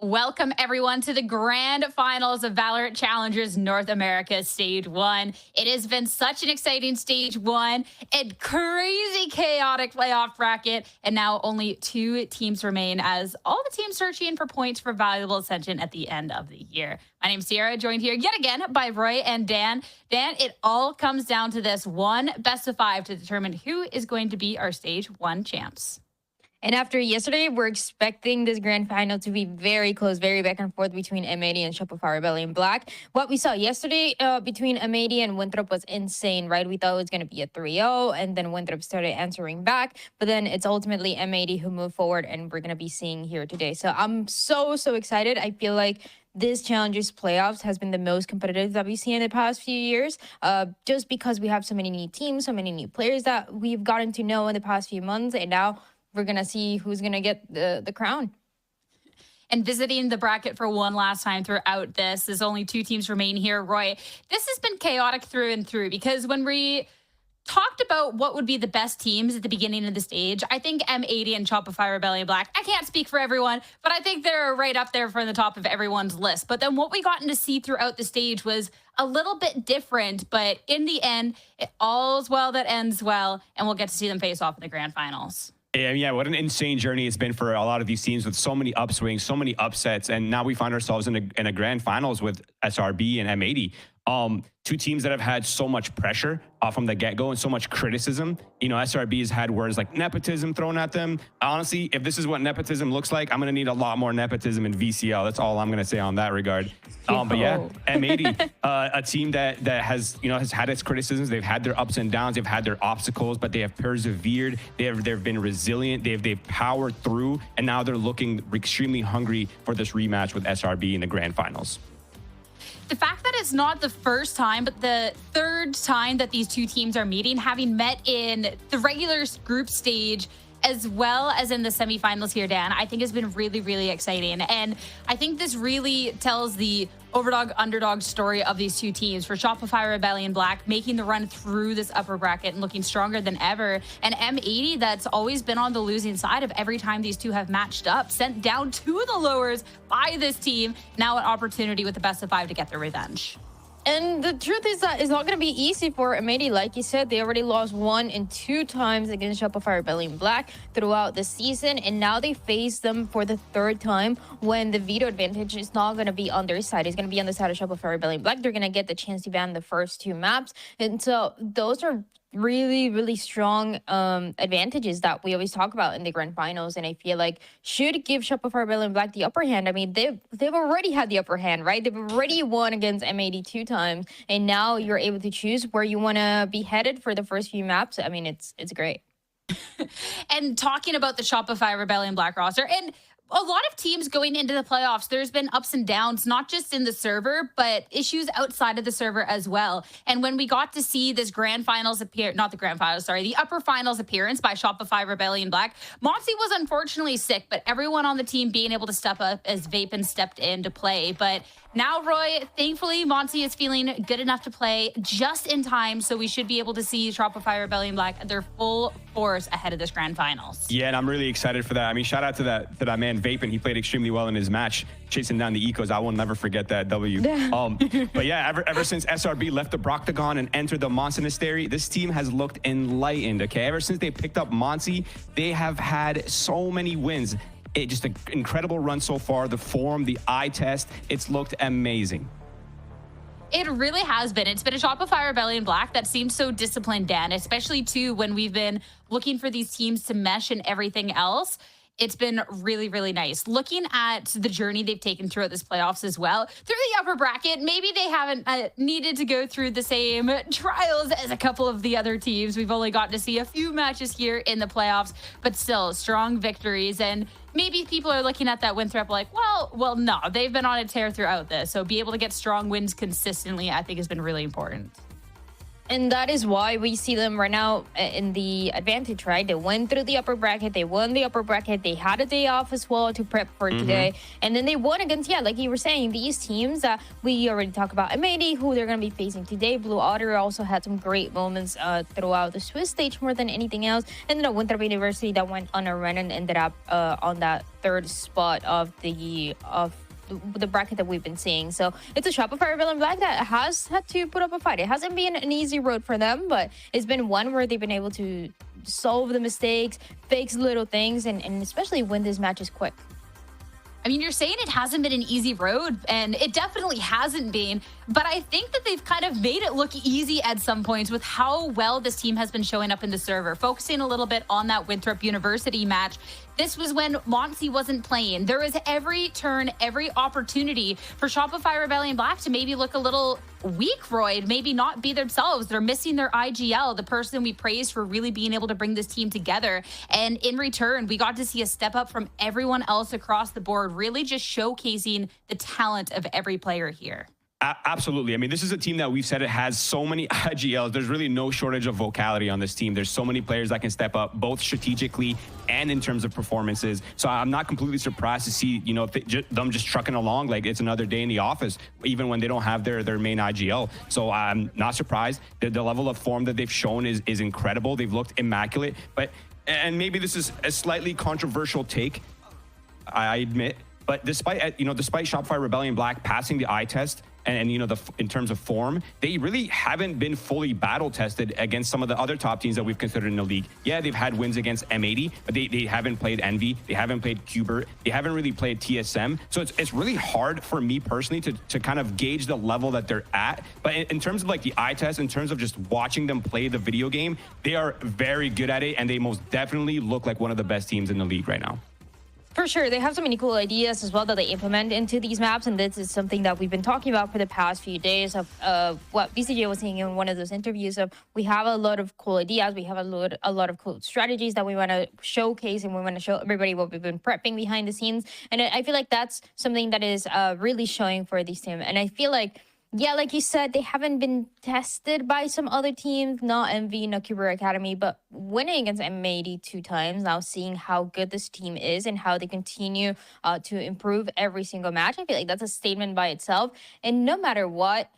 Welcome, everyone, to the grand finals of Valorant Challengers North America Stage 1. It has been such an exciting Stage 1 and crazy chaotic playoff bracket, and now only 2 teams remain as all the teams searching for points for valuable ascension at the end of the year. My name's Sierra, joined here yet again by Roy and Dan. Dan, it all comes down to this one best of 5 to determine who is going to be our Stage 1 champs. And after yesterday, we're expecting this grand final to be very close, very back and forth between M80 and Shopify Rebellion Black. What we saw yesterday between M80 and Winthrop was insane, right? We thought it was going to be a 3-0, and then Winthrop started answering back. But then it's ultimately M80 who moved forward, and we're going to be seeing here today. So I'm so excited. I feel like this Challengers playoffs has been the most competitive that we've seen in the past few years, just because we have so many new teams, so many new players that we've gotten to know in the past few months, and now we're going to see who's going to get the crown. And visiting the bracket for one last time throughout this, there's only 2 teams remain here. Roy, this has been chaotic through and through, because when we talked about what would be the best teams at the beginning of the stage, I think M80 and Shopify Rebellion Black, I can't speak for everyone, but I think they're right up there from the top of everyone's list. But then what we gotten to see throughout the stage was a little bit different, but in the end, all's well that ends well, and we'll get to see them face off in the grand finals. Yeah, what an insane journey it's been for a lot of these teams, with so many upswings, so many upsets, and now we find ourselves in a grand finals with SRB and M80. 2 teams that have had so much pressure from the get-go and so much criticism. You know, SRB has had words like nepotism thrown at them. Honestly, if this is what nepotism looks like, I'm going to need a lot more nepotism in VCL. That's all I'm going to say on that regard. But yeah, M80, a team that has, you know, has had its criticisms. They've had their ups and downs. They've had their obstacles, but they have persevered. They've been resilient. They've powered through, and now they're looking extremely hungry for this rematch with SRB in the grand finals. The fact that it's not the first time, but the 3rd time that these 2 teams are meeting, having met in the regular group stage as well as in the semifinals here, Dan, I think has been really exciting. And I think this really tells the underdog story of these 2 teams. For Shopify Rebellion Black, making the run through this upper bracket and looking stronger than ever. And M80, that's always been on the losing side of every time these 2 have matched up, sent down to the lowers by this team. Now an opportunity with the best of 5 to get their revenge. And the truth is that it's not going to be easy for M80. Like you said, they already lost 1 and 2 times against Shopify Rebellion Black throughout the season. And now they face them for the 3rd time, when the veto advantage is not going to be on their side. It's going to be on the side of Shopify Rebellion Black. They're going to get the chance to ban the first 2 maps. And so those are really strong advantages that we always talk about in the grand finals, and I feel like should give Shopify Rebellion Black the upper hand. I mean, they've already had the upper hand, right? They've already won against M80 2 times, and now you're able to choose where you want to be headed for the first few maps. I mean, it's great. And talking about the Shopify Rebellion Black roster, and a lot of teams going into the playoffs, there's been ups and downs, not just in the server, but issues outside of the server as well. And when we got to see this the upper finals appearance by Shopify Rebellion Black, Monty was unfortunately sick, but everyone on the team being able to step up as Vapin stepped in to play. But now, Roy, thankfully, Monty is feeling good enough to play just in time, so we should be able to see Shopify Rebellion Black at their full force ahead of this grand finals. Yeah, and I'm really excited for that. I mean, shout out to that man Vapin. He played extremely well in his match, chasing down the ecos. I will never forget that W. But yeah, ever since SRB left the Broctagon and entered the Monastery, this team has looked enlightened. Okay, ever since they picked up Monty, they have had so many wins. Just an incredible run so far. The form, the eye test, it's looked amazing. It really has been. It's been a Shopify Rebellion Black that seems so disciplined, Dan, especially too when we've been looking for these teams to mesh and everything else. It's been really nice. Looking at the journey they've taken throughout this playoffs as well, through the upper bracket, maybe they haven't needed to go through the same trials as a couple of the other teams. We've only gotten to see a few matches here in the playoffs, but still strong victories. And maybe people are looking at that Winthrop like, well, no, they've been on a tear throughout this. So be able to get strong wins consistently, I think, has been really important. And that is why we see them right now in the advantage, right? They went through the upper bracket. They won the upper bracket. They had a day off as well to prep for today. And then they won against, like you were saying, these teams that we already talked about. M80, who they're going to be facing today. Blue Otter also had some great moments throughout the Swiss stage more than anything else. And then Winthrop University that went on a run and ended up on that third spot of the bracket that we've been seeing. So it's a Shopify Rebellion Black that has had to put up a fight. It hasn't been an easy road for them, but it's been one where they've been able to solve the mistakes, fix little things, and especially win these matches quick. I mean, you're saying it hasn't been an easy road, and it definitely hasn't been, but I think that they've kind of made it look easy at some points with how well this team has been showing up in the server. Focusing a little bit on that Winthrop University match, this was when Monty wasn't playing. There was every turn, every opportunity for Shopify Rebellion Black to maybe look a little weak, Roy, maybe not be themselves. They're missing their IGL, the person we praised for really being able to bring this team together. And in return, we got to see a step up from everyone else across the board, really just showcasing the talent of every player here. Absolutely. I mean, this is a team that we've said it has so many IGLs. There's really no shortage of vocality on this team. There's so many players that can step up, both strategically and in terms of performances. So I'm not completely surprised to see, them just trucking along like it's another day in the office, even when they don't have their main IGL. So I'm not surprised. The level of form that they've shown is incredible. They've looked immaculate. And maybe this is a slightly controversial take, I admit. But despite Shopify Rebellion Black passing the eye test, and in terms of form, they really haven't been fully battle tested against some of the other top teams that we've considered in the league. Yeah, they've had wins against M80, but they haven't played Envy, they haven't played Qbert, they haven't really played TSM. So it's really hard for me personally to kind of gauge the level that they're at. But in terms of like the eye test, in terms of just watching them play the video game, they are very good at it, and they most definitely look like one of the best teams in the league right now. For sure. They have so many cool ideas as well that they implement into these maps. And this is something that we've been talking about for the past few days of what BCJ was saying in one of those interviews of we have a lot of cool ideas. We have a lot of cool strategies that we want to showcase, and we want to show everybody what we've been prepping behind the scenes. And I feel like that's something that is really showing for this team. And I feel like, yeah, like you said, they haven't been tested by some other teams, not MV, not Cuber Academy, but winning against M80 2 times, now seeing how good this team is and how they continue to improve every single match. I feel like that's a statement by itself. And no matter what,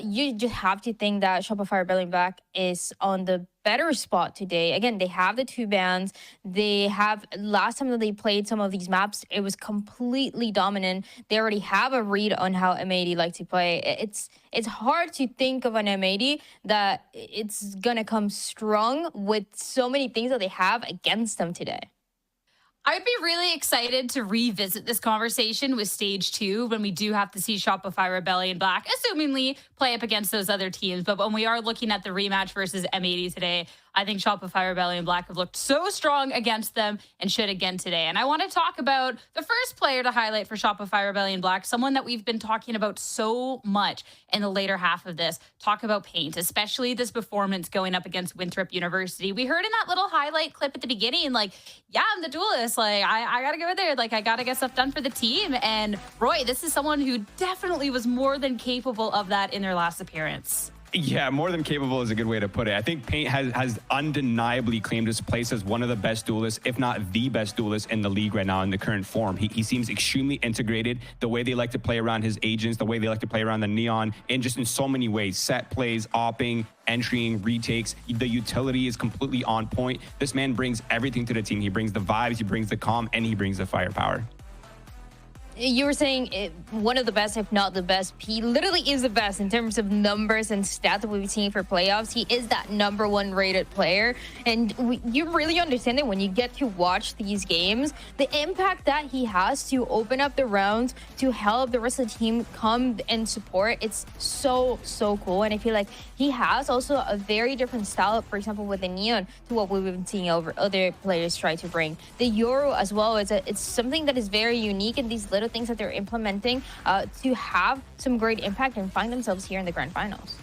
you just have to think that Shopify Rebellion Black is on the better spot today. Again, they have the 2 bans. They have, last time that they played some of these maps, it was completely dominant. They already have a read on how M80 like to play. It's hard to think of an M80 that it's gonna come strong with so many things that they have against them today. I'd be really excited to revisit this conversation with Stage 2 when we do have to see Shopify Rebellion Black, assumingly play up against those other teams. But when we are looking at the rematch versus M80 today, I think Shopify Rebellion Black have looked so strong against them and should again today. And I want to talk about the first player to highlight for Shopify Rebellion Black, someone that we've been talking about so much in the later half of this. Talk about Paint, especially this performance going up against Winthrop University. We heard in that little highlight clip at the beginning, like, yeah, I'm the duelist. Like, I got to go there. Like, I got to get stuff done for the team. And Roy, this is someone who definitely was more than capable of that in their last appearance. Yeah, more than capable is a good way to put it. I think Paint has undeniably claimed his place as one of the best duelists, if not the best duelist in the league right now in the current form. He seems extremely integrated. The way they like to play around his agents, the way they like to play around the Neon, and just in so many ways. Set plays, opping, entering, retakes. The utility is completely on point. This man brings everything to the team. He brings the vibes, he brings the calm, and he brings the firepower. You were saying one of the best, if not the best. He literally is the best in terms of numbers and stats that we've seen for playoffs. He is that #1 rated player. And you really understand that when you get to watch these games, the impact that he has to open up the rounds, to help the rest of the team come and support. It's so cool. And I feel like he has also a very different style, for example, with the Neon, to what we've been seeing over other players try to bring. The Euro as well, it's something that is very unique in these little things that they're implementing to have some great impact and find themselves here in the grand finals.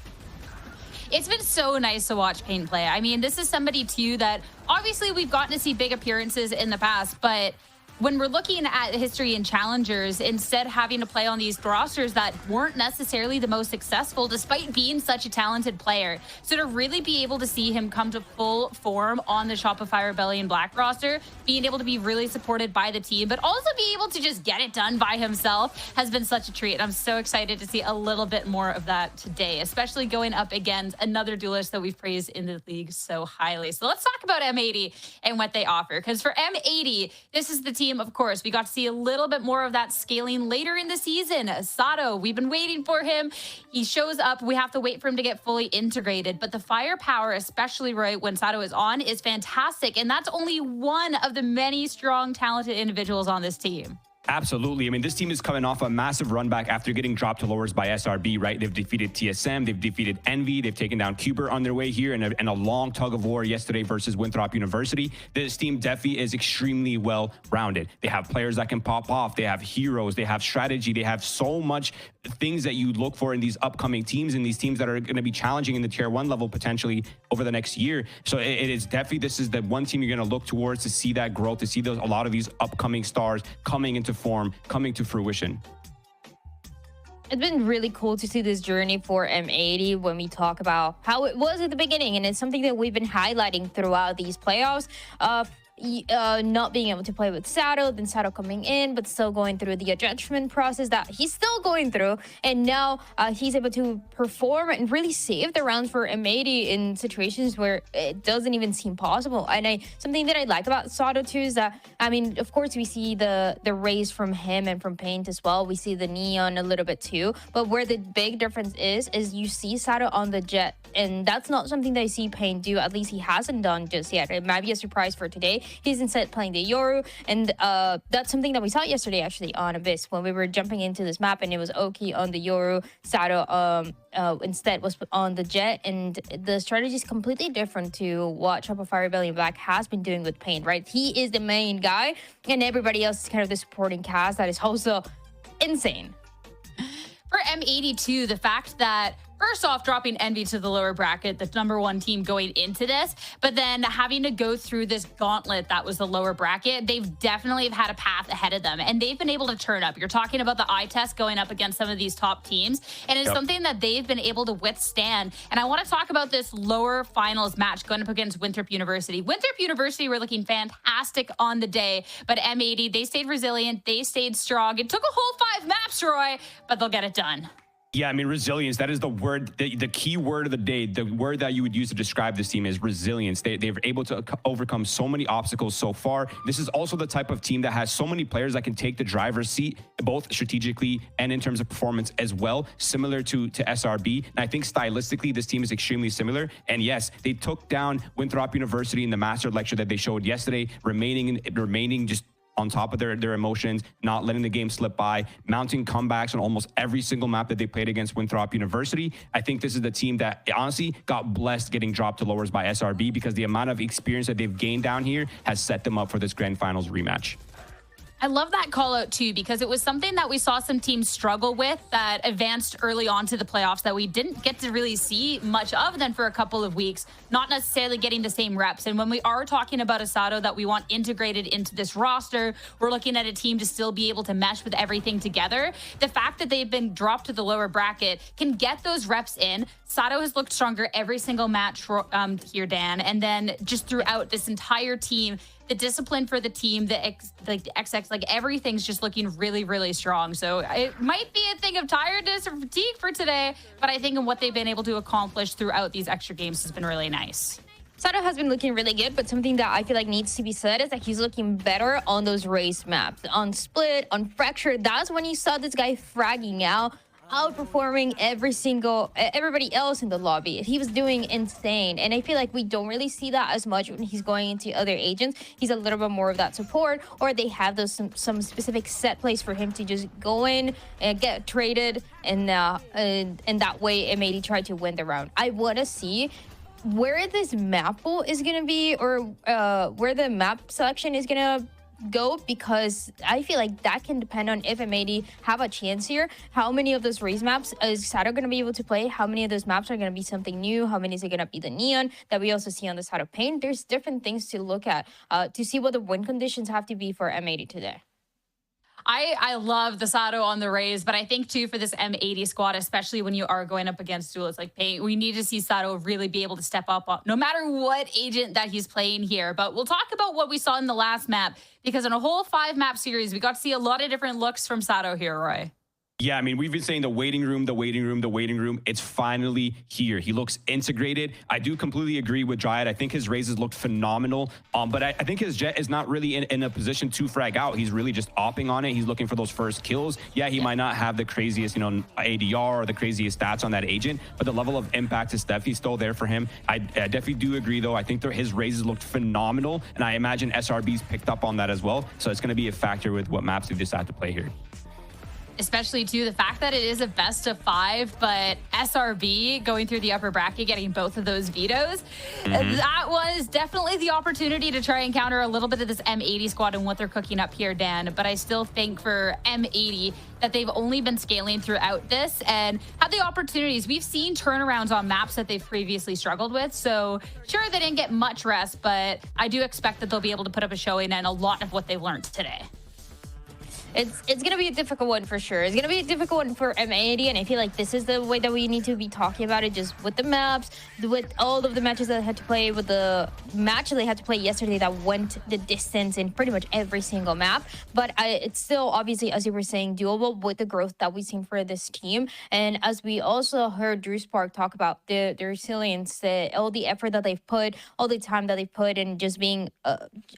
It's been so nice to watch Paint play. I mean, this is somebody too that obviously we've gotten to see big appearances in the past, but when we're looking at history and challengers, instead having to play on these rosters that weren't necessarily the most successful, despite being such a talented player. So to really be able to see him come to full form on the Shopify Rebellion Black roster, being able to be really supported by the team, but also be able to just get it done by himself has been such a treat. I'm so excited to see a little bit more of that today, especially going up against another duelist that we've praised in the league so highly. So let's talk about M80 and what they offer, because for M80, this is the team. Of course, we got to see a little bit more of that scaling later in the season. Sato, we've been waiting for him. He shows up. We have to wait for him to get fully integrated. But the firepower, especially right when Sato is on, is fantastic. And that's only one of the many strong, talented individuals on this team. Absolutely. I mean, this team is coming off a massive run back after getting dropped to lowers by SRB, right? They've defeated TSM, they've defeated Envy, they've taken down Cuber on their way here in a long tug of war yesterday versus Winthrop University. This team definitely is extremely well-rounded. They have players that can pop off, they have heroes, they have strategy, they have so much things that you look for in these upcoming teams and these teams that are going to be challenging in the tier 1 level potentially over the next year. So it is definitely, this is the one team you're going to look towards to see that growth, to see a lot of these upcoming stars coming into form, coming to fruition. It's been really cool to see this journey for M80 when we talk about how it was at the beginning, and it's something that we've been highlighting throughout these playoffs. Not being able to play with Sato, then Sato coming in, but still going through the adjustment process that he's still going through. And now he's able to perform and really save the rounds for M80 in situations where it doesn't even seem possible. And something that I like about Sato too is that, I mean, of course, we see the raise from him and from Paint as well. We see the Neon a little bit too. But where the big difference is you see Sato on the Jet. And that's not something that I see Paint do. At least he hasn't done just yet. It might be a surprise for today. He's instead playing the Yoru, and that's something that we saw yesterday actually on Abyss when we were jumping into this map, and it was Oki on the Yoru, Sato instead was on the Jet, and the strategy is completely different to what Shopify Rebellion Black has been doing with Paint, right? He is the main guy, and everybody else is kind of the supporting cast that is also insane. For M82, the fact that first off, dropping Envy to the lower bracket, the #1 team going into this, but then having to go through this gauntlet that was the lower bracket, they've definitely had a path ahead of them, and they've been able to turn up. You're talking about the eye test going up against some of these top teams, and it's something that they've been able to withstand. And I want to talk about this lower finals match going up against Winthrop University. Winthrop University were looking fantastic on the day, but M80, they stayed resilient, they stayed strong. It took a whole 5 maps, Roy, but they'll get it done. Yeah, I mean, resilience, that is the word, the key word of the day. The word that you would use to describe this team is resilience. They're able to overcome so many obstacles so far. This is also the type of team that has so many players that can take the driver's seat, both strategically and in terms of performance as well, similar to SRB. And I think stylistically, this team is extremely similar. And yes, they took down Winthrop University in the master lecture that they showed yesterday, remaining just on top of their emotions, not letting the game slip by, mounting comebacks on almost every single map that they played against Winthrop University. I think this is the team that honestly got blessed getting dropped to lowers by SRB, because the amount of experience that they've gained down here has set them up for this grand finals rematch. I love that call out too, because it was something that we saw some teams struggle with that advanced early on to the playoffs that we didn't get to really see much of then for a couple of weeks, not necessarily getting the same reps. And when we are talking about a Sato that we want integrated into this roster, we're looking at a team to still be able to mesh with everything together. The fact that they've been dropped to the lower bracket can get those reps in. Sato has looked stronger every single match here, Dan. And then just throughout this entire team, the discipline for the team, the XX, like everything's just looking really, really strong. So it might be a thing of tiredness or fatigue for today, but I think what they've been able to accomplish throughout these extra games has been really nice. Sato has been looking really good, but something that I feel like needs to be said is that he's looking better on those race maps. On Split, on Fracture, that's when you saw this guy fragging out, outperforming everybody else in the lobby. He was doing insane, and I feel like we don't really see that as much when he's going into other agents. He's a little bit more of that support, or they have those some specific set plays for him to just go in and get traded, and that way M80 tried to win the round. I want to see where this map pool is gonna be, or where the map selection is gonna GOAT because I feel like that can depend on if M80 have a chance here. How many of those race maps is Sato going to be able to play? How many of those maps are going to be something new? How many is it going to be the Neon that we also see on the side of Paint? There's different things to look at to see what the win conditions have to be for M80 today. I love the Sato on the Rays, but I think too for this M80 squad, especially when you are going up against duelists like Paint, we need to see Sato really be able to step up no matter what agent that he's playing here. But we'll talk about what we saw in the last map, because in a whole 5-map series, we got to see a lot of different looks from Sato here, Roy. Yeah, I mean, we've been saying the waiting room, the waiting room, the waiting room. It's finally here. He looks integrated. I do completely agree with Dryad. I think his raises looked phenomenal. But I think his Jet is not really in a position to frag out. He's really just opping on it. He's looking for those first kills. Yeah, he might not have the craziest, ADR or the craziest stats on that agent, but the level of impact is definitely still there for him. I definitely do agree, though. I think his raises looked phenomenal, and I imagine SRB's picked up on that as well. So it's going to be a factor with what maps they decide to play here. Especially too the fact that it is a best of 5, but SRB going through the upper bracket, getting both of those vetoes. That was definitely the opportunity to try and counter a little bit of this M80 squad and what they're cooking up here, Dan. But I still think for M80 that they've only been scaling throughout this and had the opportunities. We've seen turnarounds on maps that they've previously struggled with. So sure, they didn't get much rest, but I do expect that they'll be able to put up a showing and a lot of what they learned today. It's going to be a difficult one for sure. It's going to be a difficult one for M80, and I feel like this is the way that we need to be talking about it, just with the maps, with all of the matches that they had to play, with the match that they had to play yesterday that went the distance in pretty much every single map. But it's still, obviously, as you were saying, doable with the growth that we've seen for this team. And as we also heard Drew Spark talk about the resilience, all the effort that they've put, all the time that they've put, and just being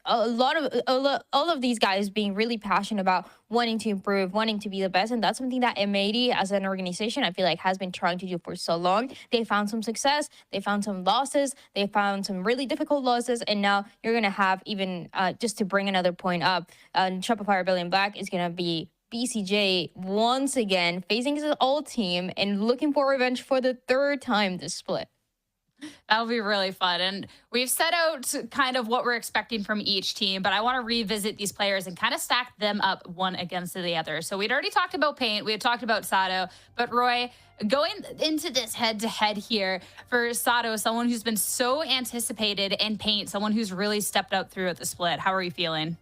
all of these guys being really passionate about wanting to improve, wanting to be the best. And that's something that M80 as an organization, I feel like, has been trying to do for so long. They found some success, they found some losses, they found some really difficult losses, and now you're going to have even, just to bring another point up, Shopify Rebellion Black is going to be BCJ once again facing his old team and looking for revenge for the 3rd time this split. That'll be really fun. And we've set out kind of what we're expecting from each team, but I want to revisit these players and kind of stack them up one against the other. So we'd already talked about Paint, we had talked about Sato, but Roy, going into this head-to-head here for Sato, someone who's been so anticipated, and Paint, someone who's really stepped up throughout the split. How are you feeling?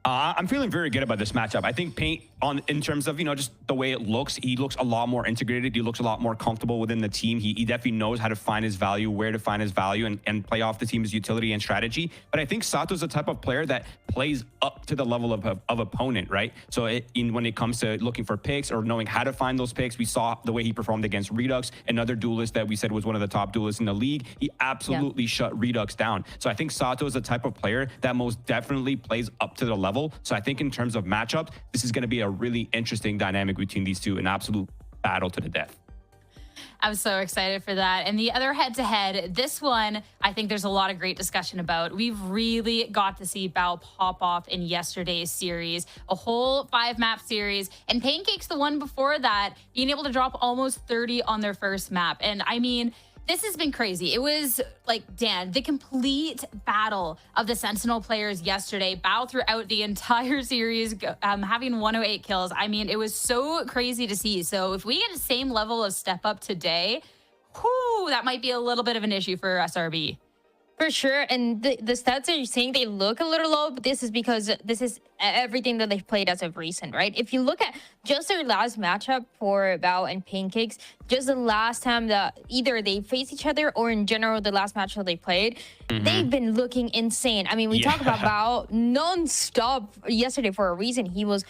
I'm feeling very good about this matchup. I think Paint, in terms of, just the way it looks, he looks a lot more integrated. He looks a lot more comfortable within the team. He definitely knows how to find his value, where to find his value, and play off the team's utility and strategy. But I think Sato's the type of player that plays up to the level of opponent, right? So when it comes to looking for picks or knowing how to find those picks, we saw the way he performed against Redux, another duelist that we said was one of the top duelists in the league. He absolutely shut Redux down. So I think Sato is the type of player that most definitely plays up to the level. So I think in terms of matchups, this is going to be a really interesting dynamic between these two, an absolute battle to the death. I'm so excited for that. And the other head-to-head, this one, I think there's a lot of great discussion about. We've really got to see Bao pop off in yesterday's series, a whole 5-map series. And Pancake's the one before that, being able to drop almost 30 on their first map. And I mean, this has been crazy. It was like, Dan, the complete battle of the Sentinel players yesterday. Bao throughout the entire series, having 108 kills. I mean, it was so crazy to see. So if we get the same level of step up today, whew, that might be a little bit of an issue for SRB. For sure. And the stats are saying they look a little low, but this is because this is everything that they've played as of recent, right? If you look at just their last matchup for Bao and Pancakes, just the last time that either they faced each other or in general the last match that they played, they've been looking insane. I mean, we talk about Bao non-stop yesterday for a reason. He was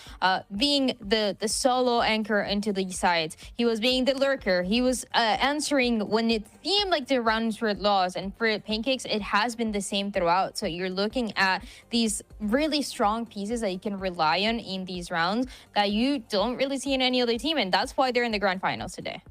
being the solo anchor into the sides. He was being the lurker. He was answering when it seemed like the rounds were lost. And for Pancakes, it has been the same throughout. So you're looking at these really strong pieces that you can rely on in these rounds that you don't really see in any other team. And that's why they're in the grand finals today.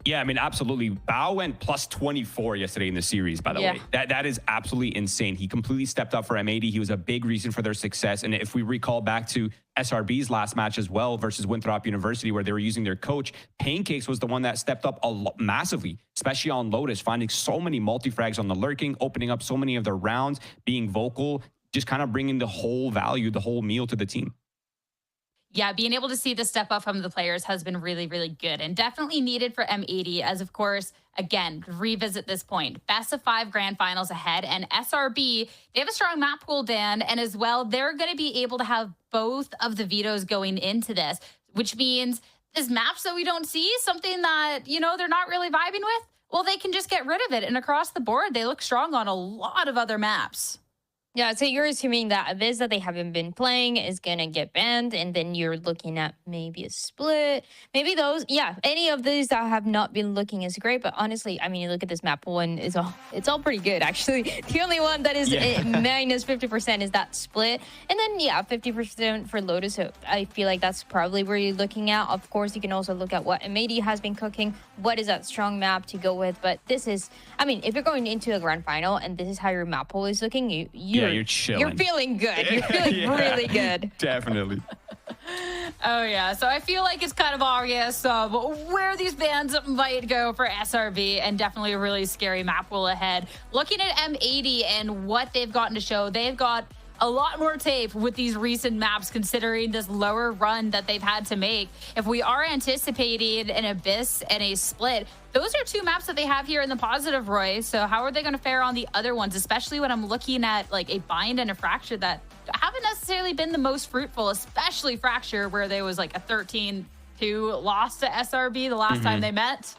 Yeah, I mean, absolutely. Bao went plus 24 yesterday in the series, by the way. That is absolutely insane. He completely stepped up for M80. He was a big reason for their success. And if we recall back to SRB's last match as well versus Winthrop University, where they were using their coach, Pancakes was the one that stepped up massively, especially on Lotus, finding so many multi-frags on the lurking, opening up so many of their rounds, being vocal, just kind of bringing the whole value, the whole meal to the team. Yeah, being able to see the step up from the players has been really, really good and definitely needed for M80 as, of course, again, revisit this point. Best of 5 grand finals ahead, and SRB, they have a strong map pool, Dan, and as well, they're going to be able to have both of the vetoes going into this, which means there's maps that we don't see, something that, you know, they're not really vibing with. Well, they can just get rid of it, and across the board, they look strong on a lot of other maps. Yeah, so you're assuming that a Viz that they haven't been playing is going to get banned, and then you're looking at maybe a split. Maybe those, yeah, any of these that have not been looking as great. But honestly, I mean, you look at this map one, it's all pretty good, actually. The only one that is minus 50% is that split. And then, yeah, 50% for Lotus. So I feel like that's probably where you're looking at. Of course, you can also look at what M80 has been cooking. What is that strong map to go with? But this is, I mean, if you're going into a grand final and this is how your map pool is looking, you're chilling. You're feeling good. You're feeling really good. Definitely. Oh, yeah. So I feel like it's kind of obvious where these bans might go for SRB, and definitely a really scary map pool ahead. Looking at M80 and what they've gotten to show, they've got a lot more tape with these recent maps considering this lower run that they've had to make. If we are anticipating an Abyss and a Split, those are 2 maps that they have here in the positive, Roy. So how are they going to fare on the other ones, especially when I'm looking at like a Bind and a Fracture that haven't necessarily been the most fruitful, especially Fracture, where there was like a 13-2 loss to SRB the last time they met?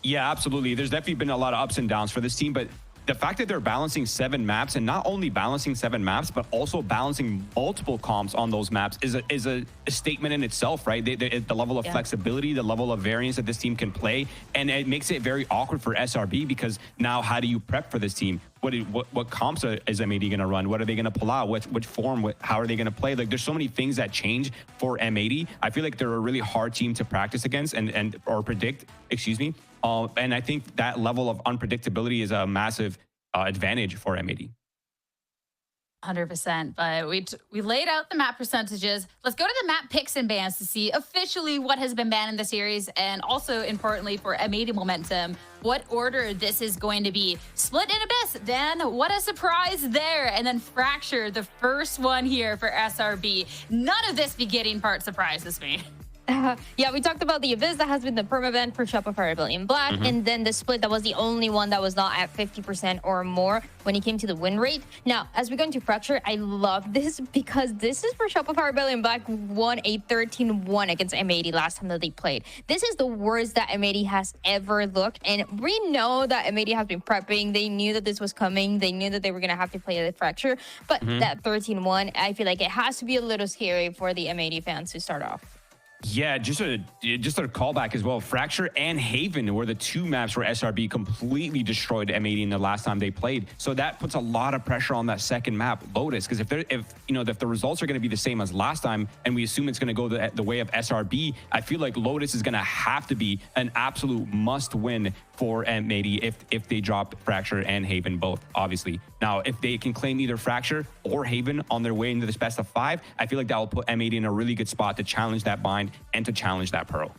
Yeah, absolutely. There's definitely been a lot of ups and downs for this team, but the fact that they're balancing 7 maps, and not only balancing 7 maps, but also balancing multiple comps on those maps is a statement in itself, right? The level of flexibility, the level of variance that this team can play, and it makes it very awkward for SRB because now how do you prep for this team? What comps is M80 going to run? What are they going to pull out? Which form? How are they going to play? Like, there's so many things that change for M80. I feel like they're a really hard team to practice against or predict. Excuse me. And I think that level of unpredictability is a massive advantage for M80. 100%. But we laid out the map percentages. Let's go to the map picks and bans to see officially what has been banned in the series, and also importantly for M80 momentum, what order this is going to be. Split and Abyss, Dan, what a surprise there. And then Fracture, the first one here for SRB. None of this beginning part surprises me. Yeah, we talked about the Abyss that has been the perma-ban for Shopify Rebellion Black, and then the Split that was the only one that was not at 50% or more when it came to the win rate. Now, as we go into Fracture, I love this because this is where Shopify Rebellion Black won a 13-1 against M80 last time that they played. This is the worst that M80 has ever looked, and we know that M80 has been prepping. They knew that this was coming. They knew that they were going to have to play the Fracture, but that 13-1, I feel like it has to be a little scary for the M80 fans to start off. Yeah, just a callback as well. Fracture and Haven were the 2 maps where SRB completely destroyed M80 in the last time they played. So that puts a lot of pressure on that second map, Lotus, because if the results are going to be the same as last time, and we assume it's going to go the way of SRB, I feel like Lotus is going to have to be an absolute must-win for M80 if they drop Fracture and Haven both, obviously. Now, if they can claim either Fracture or Haven on their way into this best of 5, I feel like that will put M80 in a really good spot to challenge that Bind and to challenge that Pearl.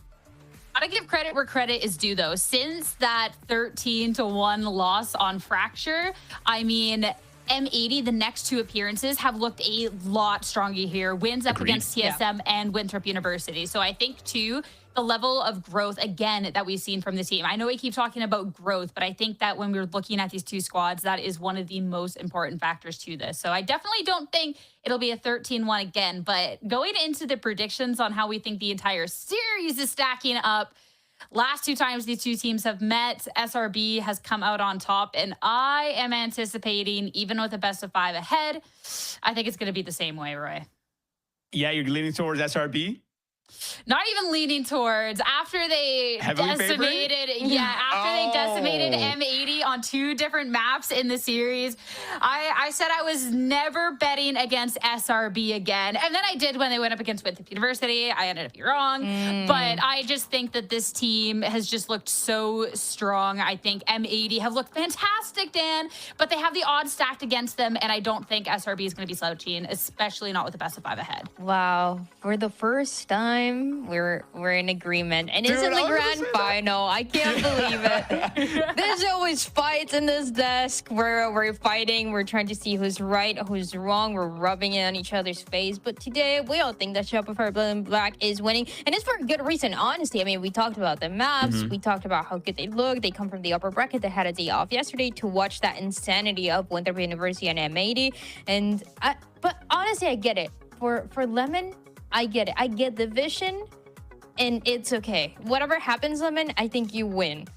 Gotta give credit where credit is due, though. Since that 13-1 loss on Fracture, I mean, M80, the next 2 appearances have looked a lot stronger here. Wins up against TSM and Winthrop University. So I think, too, the level of growth, again, that we've seen from the team. I know we keep talking about growth, but I think that when we're looking at these 2 squads, that is one of the most important factors to this. So I definitely don't think it'll be a 13-1 again. But going into the predictions on how we think the entire series is stacking up, last 2 times these 2 teams have met, SRB has come out on top, and I am anticipating, even with the best of 5 ahead, I think it's going to be the same way, Roy. Yeah, you're leaning towards SRB? Not even leaning towards, after they decimated M80 on 2 different maps in the series. I said I was never betting against SRB again. And then I did when they went up against Winthrop University. I ended up being wrong. But I just think that this team has just looked so strong. I think M80 have looked fantastic, Dan, but they have the odds stacked against them. And I don't think SRB is going to be slouching, especially not with the best of 5 ahead. Wow. For the first time time, we're in agreement. And it's in the grand final. I can't believe it. There's always fights in this desk where we're fighting. We're trying to see who's right, who's wrong. We're rubbing it on each other's face. But today, we all think that Shopify Red and Black is winning. And it's for a good reason, honestly. I mean, we talked about the maps. We talked about how good they look. They come from the upper bracket. They had a day off yesterday to watch that insanity of Winterby University and M80. And but honestly, I get it. For Lemon, I get it. I get the vision, and it's okay. Whatever happens, Lemon, I think you win.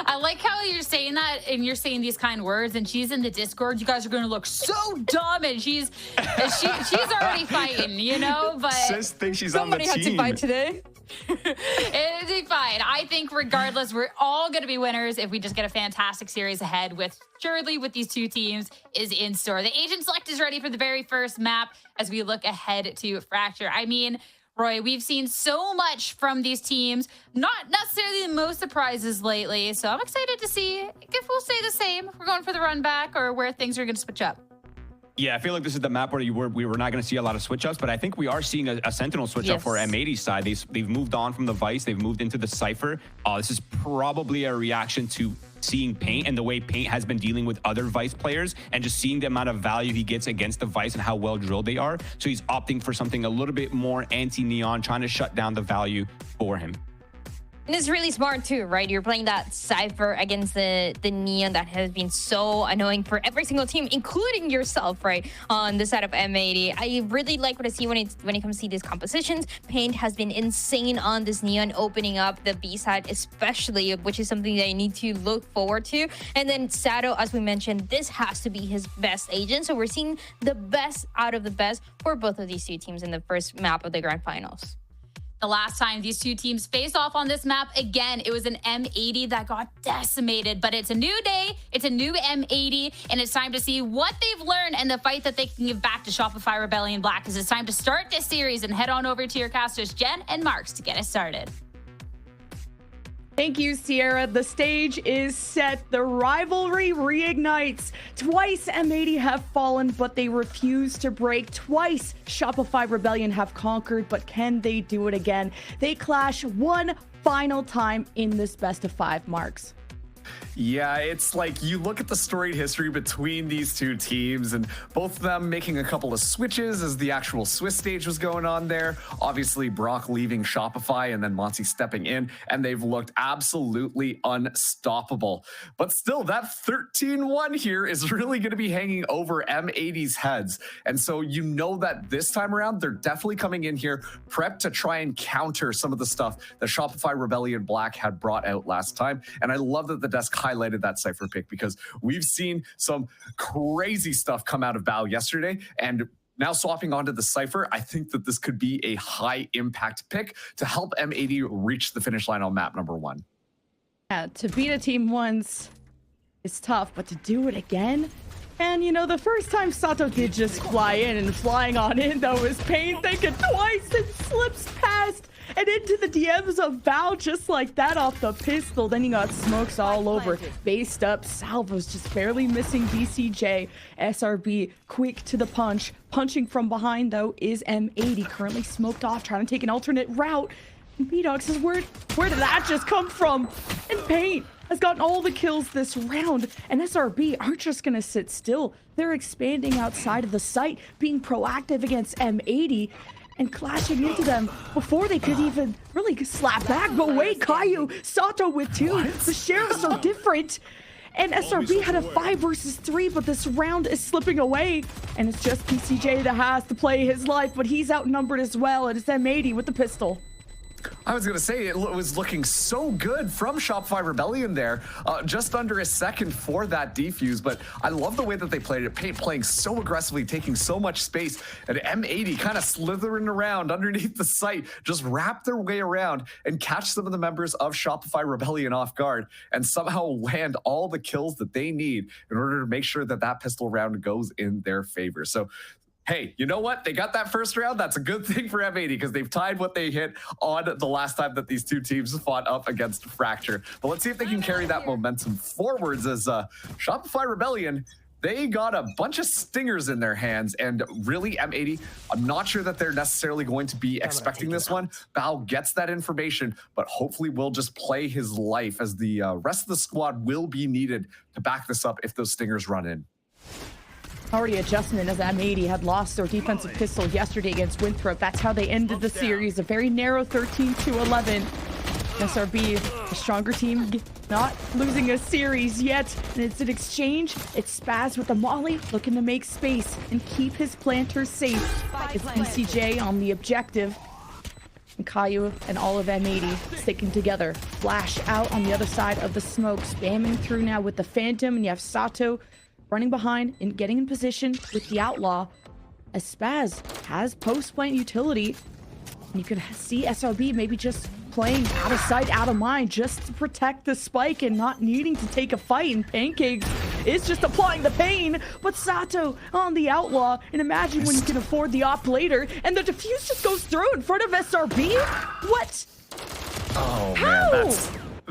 I like how you're saying that and you're saying these kind words, and she's in the Discord. You guys are going to look so dumb, and she's already fighting, you know? But Sis thinks she's on the team. Somebody had to fight today. It'll be fine. I think regardless, we're all going to be winners if we just get a fantastic series ahead, with surely with these two teams is in store. The Agent Select is ready for the very first map as we look ahead to Fracture. I mean, Roy, we've seen so much from these teams, not necessarily the most surprises lately. So I'm excited to see if we'll stay the same, if we're going for the run back, or where things are going to switch up. Yeah, I feel like this is the map where we were not going to see a lot of switch ups, but I think we are seeing a Sentinel switch up for M80's side. They've moved on from the Vice. They've moved into the Cypher. This is probably a reaction to seeing Paint and the way Paint has been dealing with other Vice players, and just seeing the amount of value he gets against the Vice and how well drilled they are. So he's opting for something a little bit more anti-Neon, trying to shut down the value for him. And it's really smart too, right? You're playing that Cypher against the Neon that has been so annoying for every single team, including yourself, right? On the side of M80. I really like what I see when it comes to these compositions. Paint has been insane on this Neon, opening up the B side especially, which is something that I need to look forward to. And then Sato, as we mentioned, this has to be his best agent. So we're seeing the best out of the best for both of these two teams in the first map of the grand finals. The last time these two teams faced off on this map, again, it was an M80 that got decimated. But it's a new day, it's a new M80, and it's time to see what they've learned and the fight that they can give back to Shopify Rebellion Black. Because it's time to start this series and head on over to your casters, Jen and Marks, to get us started. Thank you, Sierra. The stage is set. The rivalry reignites. Twice M80 have fallen, but they refuse to break. Twice Shopify Rebellion have conquered, but can they do it again? They clash one final time in this best of 5, Marks. Yeah, it's like you look at the storied history between these two teams, and both of them making a couple of switches as the actual Swiss stage was going on there. Obviously, Brock leaving Shopify and then Monty stepping in, and they've looked absolutely unstoppable. But still, that 13-1 here is really going to be hanging over M80's heads. And so you know that this time around, they're definitely coming in here prepped to try and counter some of the stuff that Shopify Rebellion Black had brought out last time. And I love that the desk highlighted that Cypher pick, because we've seen some crazy stuff come out of Bao yesterday, and now swapping onto the Cypher, I think that this could be a high impact pick to help M80 reach the finish line on map number 1. Yeah, to beat a team once is tough, but to do it again? And you know, the first time Sato did just fly in, and flying on in though is Pain thinking twice and slips past and into the DMs of Bao just like that off the pistol. Then he got smokes all over. Based up, Salvo's just barely missing BCJ. SRB quick to the punch. Punching from behind though is M80, currently smoked off, trying to take an alternate route. And B-Dog says, where did that just come from? And Pain has gotten all the kills this round, and SRB aren't just gonna sit still. They're expanding outside of the site, being proactive against M80 and clashing into them before they could even really slap back. But wait, Caillou, Sato with 2. The sheriffs are different. And SRB had a 5 versus 3, but this round is slipping away. And it's just PCJ that has to play his life, but he's outnumbered as well. And it's M80 with the pistol. I was going to say, it was looking so good from Shopify Rebellion there. Just under a second for that defuse, but I love the way that they played it. Paint playing so aggressively, taking so much space, and M80 kind of slithering around underneath the site, just wrap their way around and catch some of the members of Shopify Rebellion off guard, and somehow land all the kills that they need in order to make sure that that pistol round goes in their favor. So hey, you know what? They got that first round. That's a good thing for M80, because they've tied what they hit on the last time that these two teams fought up against Fracture. But let's see if they can carry that momentum forwards, as Shopify Rebellion they got a bunch of stingers in their hands, and really M80, I'm not sure that they're necessarily going to be expecting this one. Bao gets that information, but hopefully will just play his life, as the rest of the squad will be needed to back this up if those stingers run in. Already adjustment, as M80 had lost their defensive pistol yesterday against Winthrop. That's how they ended the series, a very narrow 13-11. SRB, a stronger team, not losing a series yet. And it's an exchange. It's Spaz with the Molly, looking to make space and keep his planters safe. It's BCJ on the objective. And Caillou and all of M80 sticking together. Flash out on the other side of the smoke, spamming through now with the Phantom. And you have Sato running behind and getting in position with the Outlaw, as Spaz has post-plant utility. And you can see SRB maybe just playing out of sight, out of mind, just to protect the spike and not needing to take a fight. And Pancakes is just applying the pain, but Sato on the Outlaw. And imagine when you can afford the op later, and the defuse just goes through in front of SRB? What? Oh, How? man,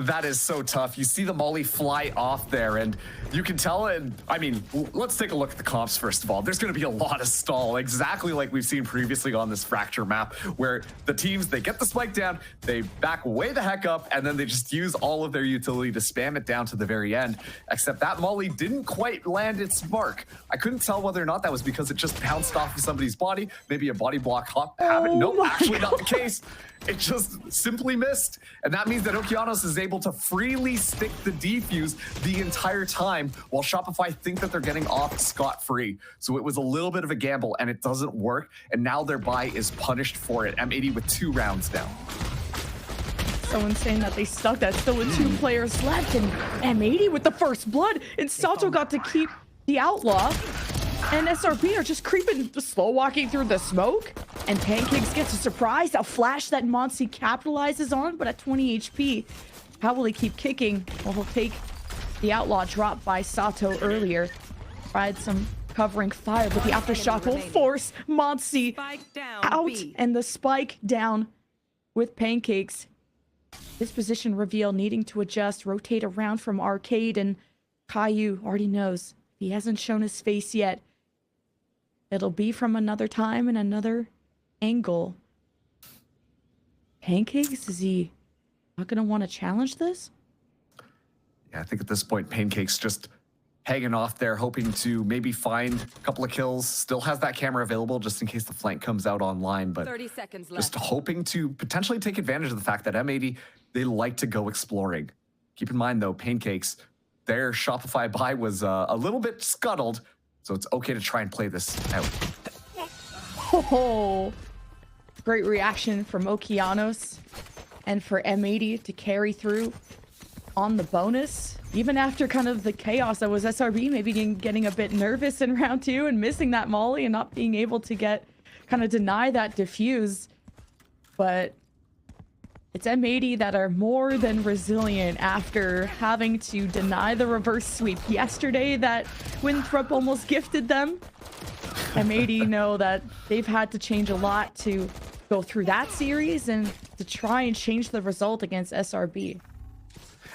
that is so tough. You see the Molly fly off there, and you can tell, and I mean, let's take a look at the comps first of all. There's going to be a lot of stall, exactly like we've seen previously on this Fracture map, where the teams, they get the spike down, they back way the heck up, and then they just use all of their utility to spam it down to the very end. Except that Molly didn't quite land its mark. I couldn't tell whether or not that was because it just bounced off of somebody's body, maybe a body block habit. Nope, actually not the case. It just simply missed. And that means that Okeanos is able to freely stick the defuse the entire time, while Shopify think that they're getting off scot-free. So it was a little bit of a gamble, and it doesn't work. And now their buy is punished for it. M80 with 2 rounds down. So insane that they stuck that still with 2 players left, and M80 with the first blood, and Sato got to keep the Outlaw. And SRB are just creeping, slow walking through the smoke. And Pancakes gets a surprise, a flash that Monsi capitalizes on, but at 20 HP. How will he keep kicking? Well, he'll take the Outlaw drop by Sato earlier. Tried some covering fire, but the aftershock will force Monsi out, and the spike down with Pancakes. His position reveal, needing to adjust, rotate around from Arcade, and Caillou already knows he hasn't shown his face yet. It'll be from another time and another angle. Pancakes, is he not going to want to challenge this? Yeah, I think at this point, Pancakes just hanging off there, hoping to maybe find a couple of kills. Still has that camera available just in case the flank comes out online, but 30 seconds left. Just hoping to potentially take advantage of the fact that M80, they like to go exploring. Keep in mind, though, Pancakes, their Shopify buy was a little bit scuttled, so it's okay to try and play this out. Oh, great reaction from Okeanos and for M80 to carry through on the bonus. Even after kind of the chaos that was SRB, maybe getting a bit nervous in round 2 and missing that Molly and not being able to kind of deny that defuse. But it's M80 that are more than resilient after having to deny the reverse sweep yesterday that Winthrop almost gifted them. M80 know that they've had to change a lot to go through that series and to try and change the result against SRB.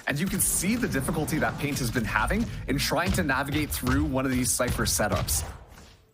And you can see the difficulty that Paint has been having in trying to navigate through one of these Cypher setups.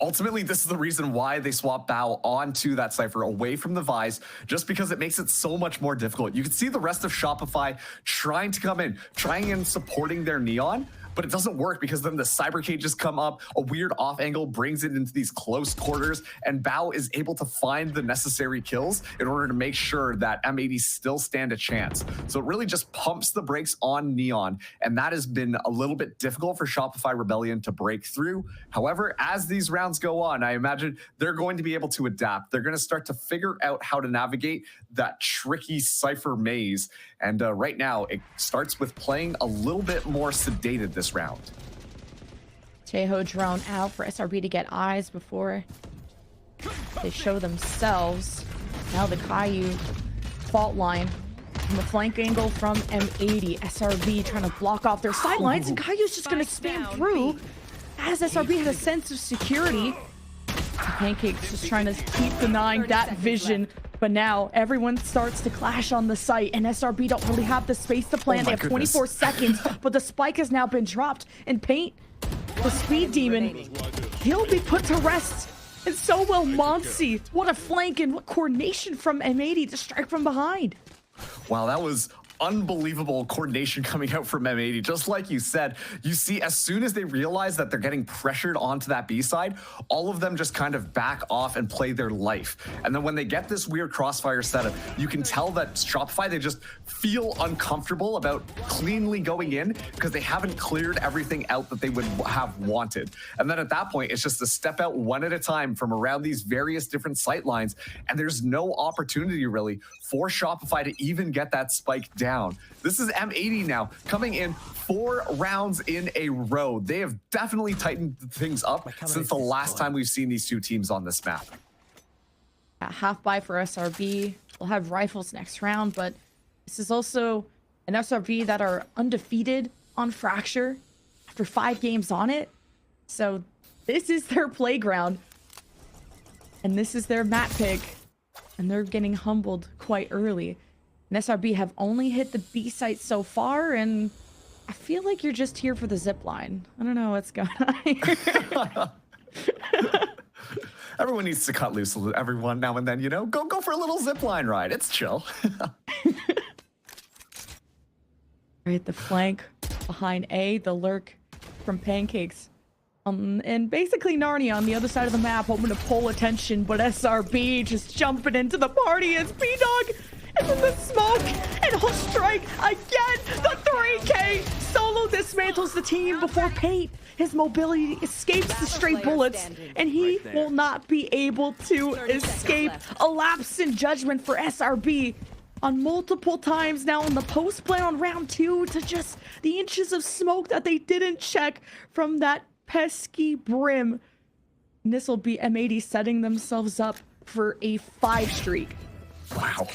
Ultimately, this is the reason why they swap Bao onto that Cypher away from the Vise, just because it makes it so much more difficult. You can see the rest of Shopify trying to come in, trying and supporting their Neon, but it doesn't work because then the cyber cages come up, a weird off angle brings it into these close quarters, and Bao is able to find the necessary kills in order to make sure that M80 still stand a chance. So it really just pumps the brakes on Neon, and that has been a little bit difficult for Shopify Rebellion to break through. However, as these rounds go on, I imagine they're going to be able to adapt. They're going to start to figure out how to navigate that tricky Cypher maze. And right now, it starts with playing a little bit more sedated this round. Tejo drone out for SRB to get eyes before they show themselves. Now the Caillou fault line from the flank angle from M80. SRB trying to block off their sidelines, and Caillou's just going to spam through as SRB has a sense of security. Pancakes just trying to keep denying that vision. But now everyone starts to clash on the site, and SRB don't really have the space to plan. They have 24 seconds, but the spike has now been dropped. And Paint The speed demon, he'll be put to rest. And so will Monsi. What a flank and what coordination from M80 to strike from behind. Wow, that was unbelievable coordination coming out from M80. Just like you said, you see as soon as they realize that they're getting pressured onto that B side, all of them just kind of back off and play their life. And then when they get this weird crossfire setup, you can tell that Shopify, they just feel uncomfortable about cleanly going in because they haven't cleared everything out that they would have wanted. And then at that point, it's just a step out one at a time from around these various different sight lines. And there's no opportunity really for Shopify to even get that spike down. This is M80 now, coming in 4 rounds in a row. They have definitely tightened things up since the last time we've seen these two teams on this map. Half buy for SRB. We'll have rifles next round, but this is also an SRB that are undefeated on Fracture after 5 games on it. So this is their playground. And this is their map pick. And they're getting humbled quite early. And SRB have only hit the B site so far, and I feel like you're just here for the zip line. I don't know what's going on here. Everyone needs to cut loose everyone now and then, you know? Go for a little zip line ride. It's chill. Right, the flank behind A, the lurk from Pancakes. And basically Narnia on the other side of the map, hoping to pull attention, but SRB just jumping into the party as B-Dog is in the smoke, and he'll strike again. The 3K solo dismantles the team before Paint. His mobility escapes the stray bullets, and he will not be able to escape. A lapse in judgment for SRB on multiple times now in the post play on round 2 to just the inches of smoke that they didn't check from that pesky brim. And this will be M80 setting themselves up for a 5 streak. Wow.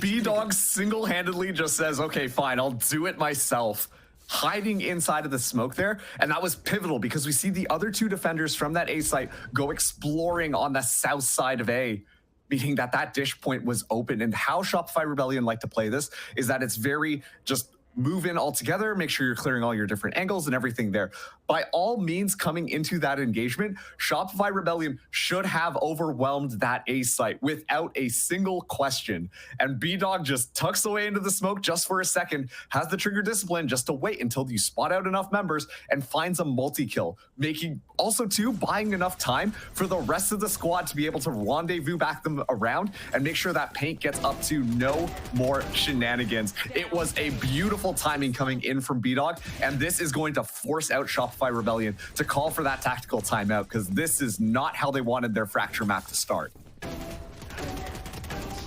B-Dog single-handedly just says, okay, fine, I'll do it myself. Hiding inside of the smoke there. And that was pivotal because we see the other 2 defenders from that A site go exploring on the south side of A, meaning that that dish point was open. And how Shopify Rebellion like to play this is that it's very just move in all together, make sure you're clearing all your different angles and everything there. By all means, coming into that engagement, Shopify Rebellion should have overwhelmed that A site without a single question. And B-Dog just tucks away into the smoke just for a second, has the trigger discipline just to wait until you spot out enough members and finds a multi-kill, making also too buying enough time for the rest of the squad to be able to rendezvous back them around and make sure that Paint gets up to no more shenanigans. It was a beautiful timing coming in from B-Dog, and this is going to force out Shopify Rebellion to call for that tactical timeout because this is not how they wanted their Fracture map to start.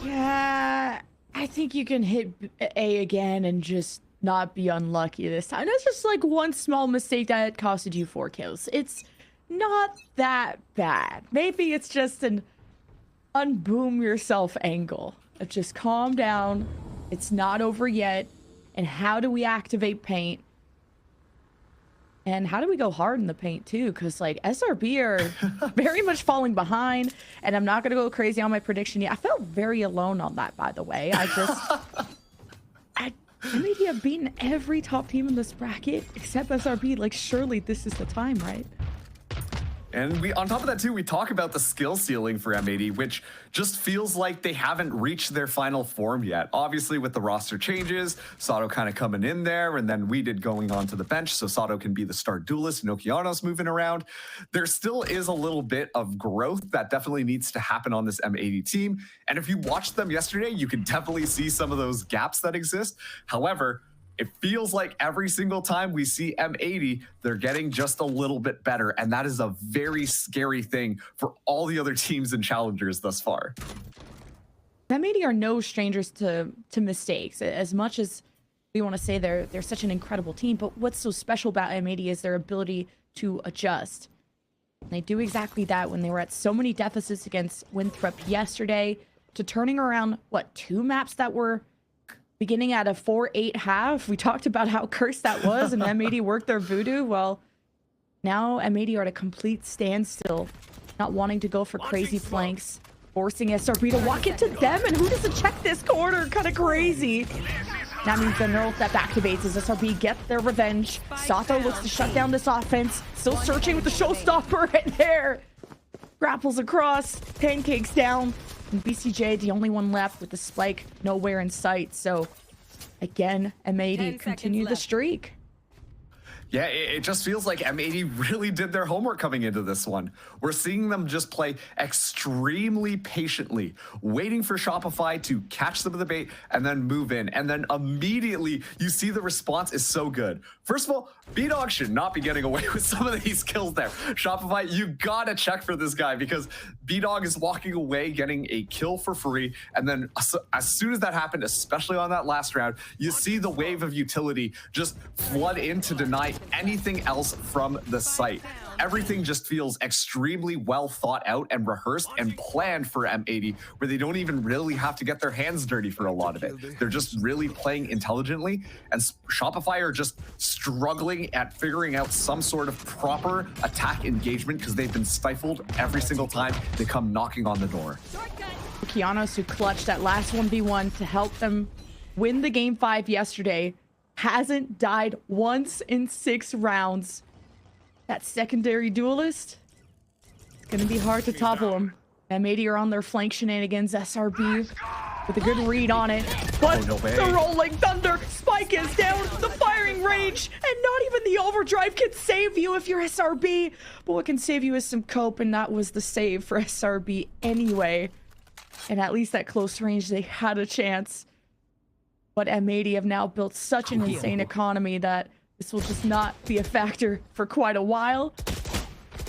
Yeah, I think you can hit A again and just not be unlucky this time. That's just like one small mistake that costed you 4 kills. It's not that bad. Maybe it's just an unboom yourself angle. Just calm down. It's not over yet. And how do we activate Paint? And how do we go hard in the Paint too? Because like SRB are very much falling behind, and I'm not gonna go crazy on my prediction yet. I felt very alone on that, by the way. M80 have beaten every top team in this bracket except SRB. Like surely this is the time, right? And we, on top of that too, we talk about the skill ceiling for M80, which just feels like they haven't reached their final form yet. Obviously with the roster changes, Sato kind of coming in there, and then we did going on to the bench so Sato can be the start duelist and Okeanos moving around. There still is a little bit of growth that definitely needs to happen on this M80 team. And if you watched them yesterday, you can definitely see some of those gaps that exist. However, it feels like every single time we see M80, they're getting just a little bit better. And that is a very scary thing for all the other teams and challengers thus far. M80 are no strangers to mistakes. As much as we want to say they're such an incredible team, but what's so special about M80 is their ability to adjust. And they do exactly that when they were at so many deficits against Winthrop yesterday to turning around, what, 2 maps that were beginning at a 4-8 half. We talked about how cursed that was, and M80 worked their voodoo. Well, now M80 are at a complete standstill, not wanting to go for crazy flanks, forcing SRB to walk into them, and who doesn't check this corner? Kind of crazy. That means the neural theft activates as SRB get their revenge. Sato looks to shut down this offense. Still searching with the showstopper right there. Grapples across, pancakes down. And BCJ, the only one left with the spike nowhere in sight. So again, M80 continue the streak. Yeah, it just feels like M80 really did their homework coming into this one. We're seeing them just play extremely patiently, waiting for Shopify to catch some of the bait and then move in. And then immediately you see the response is so good. First of all, B-Dog should not be getting away with some of these kills there. Shopify, you gotta check for this guy because B-Dog is walking away getting a kill for free. And then as soon as that happened, especially on that last round, you see the wave of utility just flood in to deny anything else from the site. Everything just feels extremely well thought out and rehearsed and planned for M80, where they don't even really have to get their hands dirty for a lot of it. They're just really playing intelligently, and Shopify are just struggling at figuring out some sort of proper attack engagement because they've been stifled every single time they come knocking on the door. Kianos, who clutched that last 1v1 to help them win the game 5 yesterday, hasn't died once in 6 rounds. That secondary duelist, it's gonna be hard to topple him. M80 are on their flank shenanigans. SRB with a good read on it, but the rolling thunder spike is down, the firing range, and not even the overdrive can save you if you're SRB. But what can save you is some cope, and that was the save for SRB anyway. And at least at close range, they had a chance. But M80 have now built such an insane economy that this will just not be a factor for quite a while.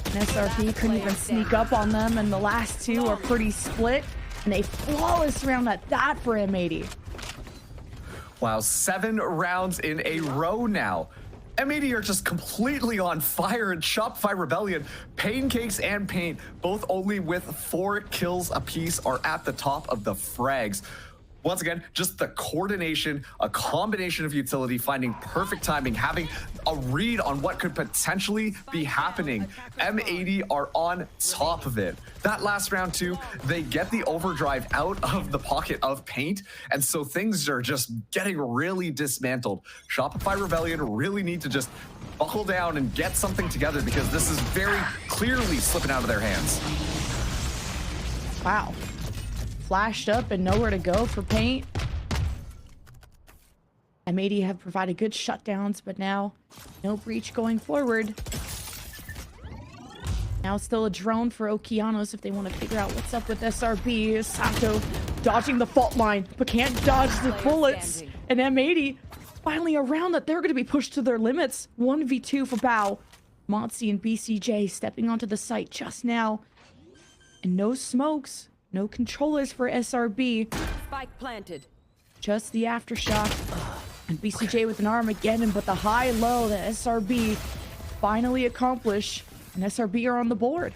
And SRB couldn't even sneak up on them, and the last 2 are pretty split. And a flawless round at that for M80. Wow, 7 rounds in a row now. M80 are just completely on fire, and Shopify Rebellion, Pancakes and Paint, both only with 4 kills apiece, are at the top of the frags. Once again, just the coordination, a combination of utility, finding perfect timing, having a read on what could potentially be happening. M80 are on top of it. That last round too, they get the overdrive out of the pocket of Paint, and so things are just getting really dismantled. Shopify Rebellion really need to just buckle down and get something together because this is very clearly slipping out of their hands. Wow. Flashed up and nowhere to go for Paint. M80 have provided good shutdowns, but now no breach going forward. Now still a drone for Okeanos if they want to figure out what's up with SRB. Sato dodging the fault line, but can't dodge the bullets. And M80 finally around that they're going to be pushed to their limits. 1v2 for Bao. Monty and BCJ stepping onto the site just now. And no smokes. No controllers for SRB. Spike planted. Just the aftershock. And BCJ with an Armageddon, but the high-low that SRB finally accomplish. And SRB are on the board.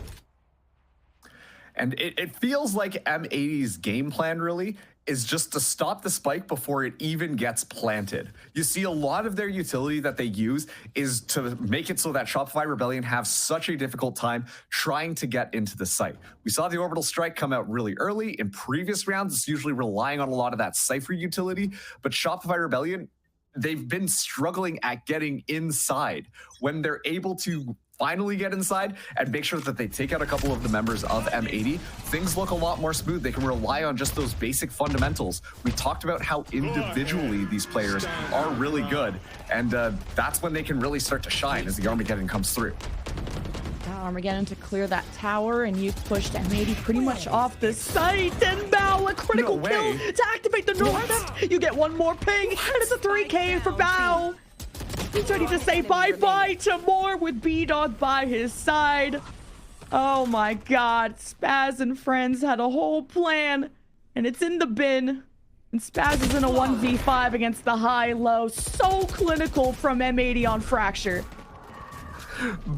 And it feels like M80's game plan really is just to stop the spike before it even gets planted. You see a lot of their utility that they use is to make it so that Shopify Rebellion have such a difficult time trying to get into the site. We saw the orbital strike come out really early. In previous rounds, it's usually relying on a lot of that Cypher utility, but Shopify Rebellion, they've been struggling at getting inside. When they're able to finally get inside and make sure that they take out a couple of the members of M80, things look a lot more smooth. They can rely on just those basic fundamentals. We talked about how individually these players are really good, and that's when they can really start to shine as the Armageddon comes through. Armageddon to clear that tower, and you've pushed M80 pretty much off the site. And Bao, a critical kill to activate the North. You get one more ping, and it's a 3K for Bao. He's ready to say bye-bye to more with B-Dog by his side. Oh my god, Spaz and friends had a whole plan, and it's in the bin. And Spaz is in a 1v5 against the high-low. So clinical from M80 on Fracture.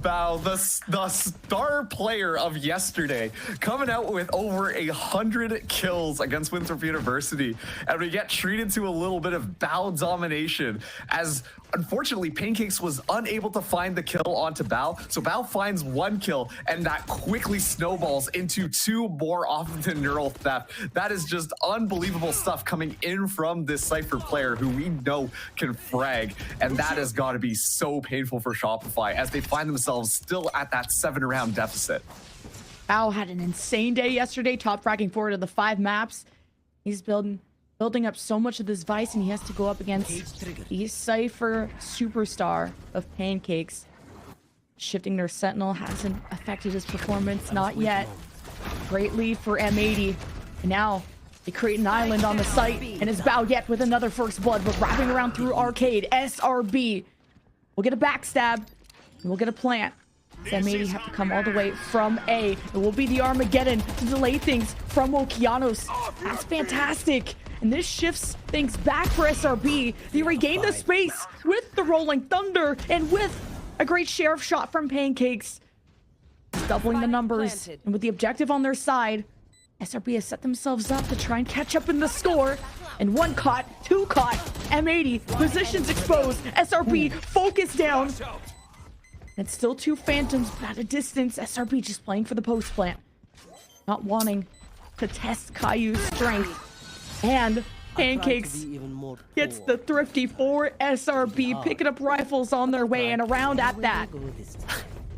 Bao, the star player of yesterday, coming out with over 100 kills against Winthrop University, and we get treated to a little bit of Bao domination as unfortunately, Pancakes was unable to find the kill onto Bao. So Bao finds 1 kill, and that quickly snowballs into 2 more off of the neural theft. That is just unbelievable stuff coming in from this Cypher player who we know can frag. And that has got to be so painful for Shopify as they find themselves still at that 7-round deficit. Bao had an insane day yesterday, top fragging 4 to the 5 maps. He's building up so much of this Vice, and he has to go up against the Cypher superstar of Pancakes. Shifting their Sentinel hasn't affected his performance, not yet. Great lead for M80. And now they create an island on the site, and it's Bao yet with another first blood, but wrapping around through Arcade. SRB will get a backstab, and we'll get a plant. M80 have to come all the way from A. It will be the Armageddon to delay things from Okeanos. That's fantastic. And this shifts things back for SRB. They regain the space with the Rolling Thunder and with a great sheriff shot from Pancakes. Doubling the numbers. And with the objective on their side, SRB has set themselves up to try and catch up in the score. And 1 caught, 2 caught. M80, positions exposed. SRB focused down. And it's still 2 Phantoms, but at a distance. SRB just playing for the post plant. Not wanting to test Caillou's strength. And Pancakes gets the thrifty for SRB, picking up rifles on their way and around at that.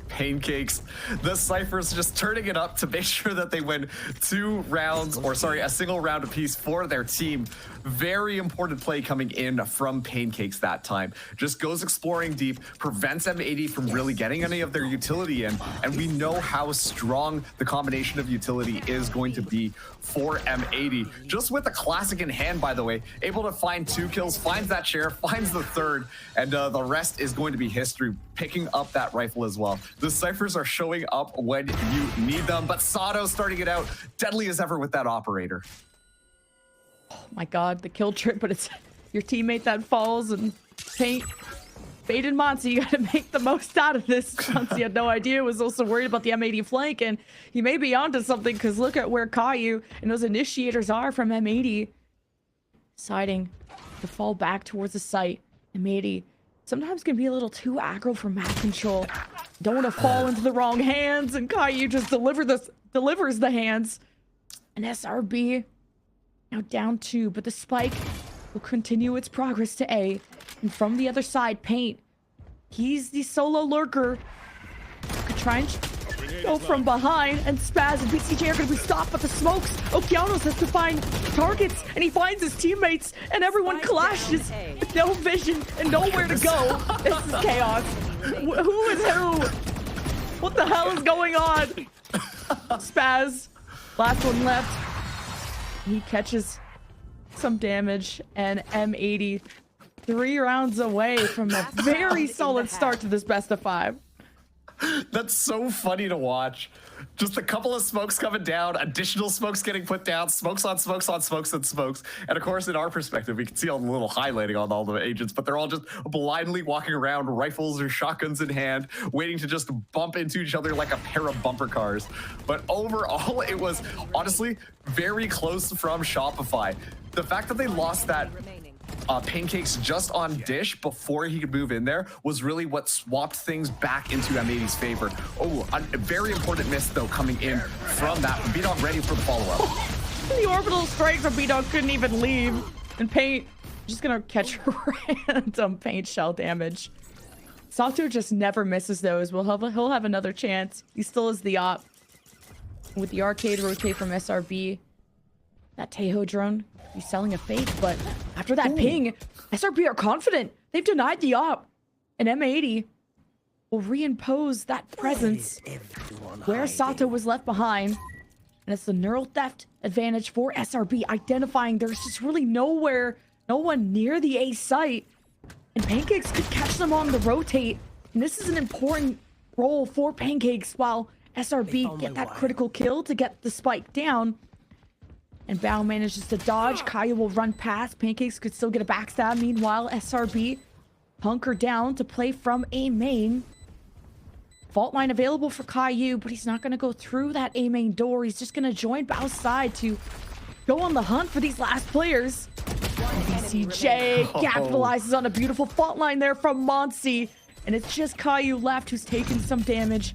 Pancakes, the Cyphers just turning it up to make sure that they win 2 rounds, or sorry, a single round apiece for their team. Very important play coming in from Pancakes that time. Just goes exploring deep, prevents M80 from really getting any of their utility in, and we know how strong the combination of utility is going to be for M80. Just with a classic in hand, by the way, able to find 2 kills, finds that sheriff, finds the 3rd, and the rest is going to be history, picking up that rifle as well. The Cyphers are showing up when you need them, but Sato starting it out deadly as ever with that operator. Oh my god, the kill trip, but it's your teammate that falls, and Paint, Fade and Monty, you gotta make the most out of this. Monty had no idea, was also worried about the M80 flank, and he may be onto something, because look at where Caillou and those initiators are from M80. Deciding to fall back towards the site. M80 sometimes can be a little too aggro for map control. Don't want to fall into the wrong hands, and Caillou just delivers the hands. And SRB now down 2, but the spike will continue its progress to A. And from the other side, Paint, he's the solo lurker. Could try and go from behind, and Spaz and BCJ are going to be stopped, but the smokes, Okeanos has to find targets, and he finds his teammates, and everyone clashes with no vision and nowhere to go. This is chaos. Who is who? What the hell is going on? Spaz, last one left. He catches some damage, and M80 3 rounds away from a very solid start to this best of 5. That's so funny to watch. Just a couple of smokes coming down, additional smokes getting put down, smokes on smokes on smokes and smokes. And of course, in our perspective, we can see all the little highlighting on all the agents, but they're all just blindly walking around, rifles or shotguns in hand, waiting to just bump into each other like a pair of bumper cars. But overall, it was honestly very close from Shopify. The fact that they lost that Pancakes just on Dish before he could move in there was really what swapped things back into M80's favor. Oh, a very important miss though coming in from that. B-Dog ready for the follow-up. The orbital strike from B-Dog couldn't even leave. And Paint just gonna catch random paint shell damage. Sato just never misses those. He'll have another chance. He still is the op. With the arcade rotate from SRB. That Tejo drone, he's selling a fake, but after that ping, SRB are confident. They've denied the op. And M80 will reimpose that presence where Sato was left behind. And it's the neural theft advantage for SRB, identifying there's just really no one near the A site. And Pancakes could catch them on the rotate. And this is an important role for Pancakes while SRB get that critical kill to get the spike down. And Bao manages to dodge. Caillou will run past. Pancakes could still get a backstab. Meanwhile, SRB hunker down to play from A main. Fault line available for Caillou, but he's not going to go through that A main door. He's just going to join Bao's side to go on the hunt for these last players. BCJ capitalizes on a beautiful fault line there from Monsi. And it's just Caillou left who's taken some damage.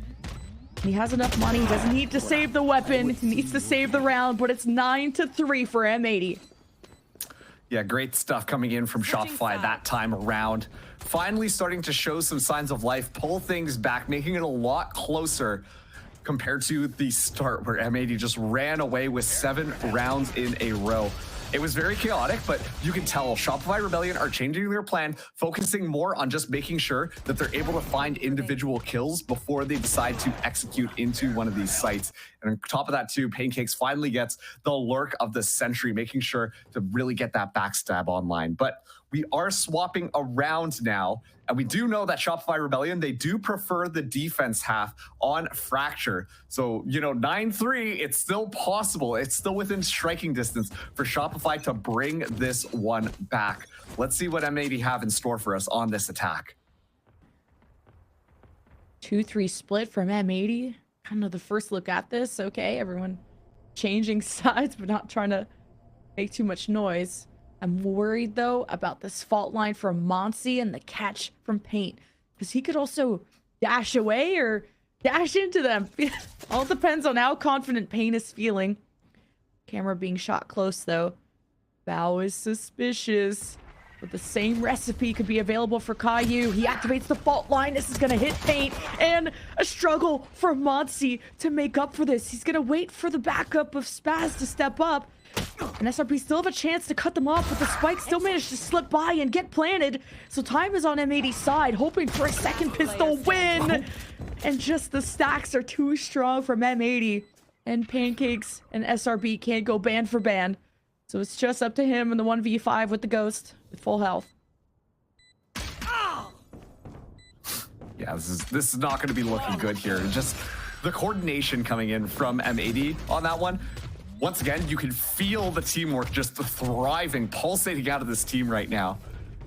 He has enough money. He doesn't need to save the weapon. He needs to save the round, but it's 9-3 for M80. Yeah, great stuff coming in from Shopify that time around. Finally starting to show some signs of life, pull things back, making it a lot closer compared to the start where M80 just ran away with 7 rounds in a row. It was very chaotic, but you can tell Shopify Rebellion are changing their plan, focusing more on just making sure that they're able to find individual kills before they decide to execute into one of these sites. And on top of that too, Pancakes finally gets the lurk of the century, making sure to really get that backstab online. But we are swapping around now, and we do know that Shopify Rebellion, they do prefer the defense half on Fracture. So, you know, 9-3, it's still possible. It's still within striking distance for Shopify to bring this one back. Let's see what M80 have in store for us on this attack. 2-3 split from M80. Kind of the first look at this. Okay, everyone changing sides, but not trying to make too much noise. I'm worried, though, about this fault line from Monsi and the catch from Paint, because he could also dash away or dash into them. All depends on how confident Paint is feeling. Camera being shot close, though. Bao is suspicious, but the same recipe could be available for Caillou. He activates the fault line. This is going to hit Paint, and a struggle for Monsi to make up for this. He's going to wait for the backup of Spaz to step up. And SRB still have a chance to cut them off, but the spike still managed to slip by and get planted. So time is on M80's side, hoping for a second pistol win. And just the stacks are too strong from M80. And Pancakes and SRB can't go band for band. So it's just up to him in the 1v5 with the Ghost with full health. Yeah, this is not going to be looking good here. Just the coordination coming in from M80 on that one. Once again, you can feel the teamwork just thriving, pulsating out of this team right now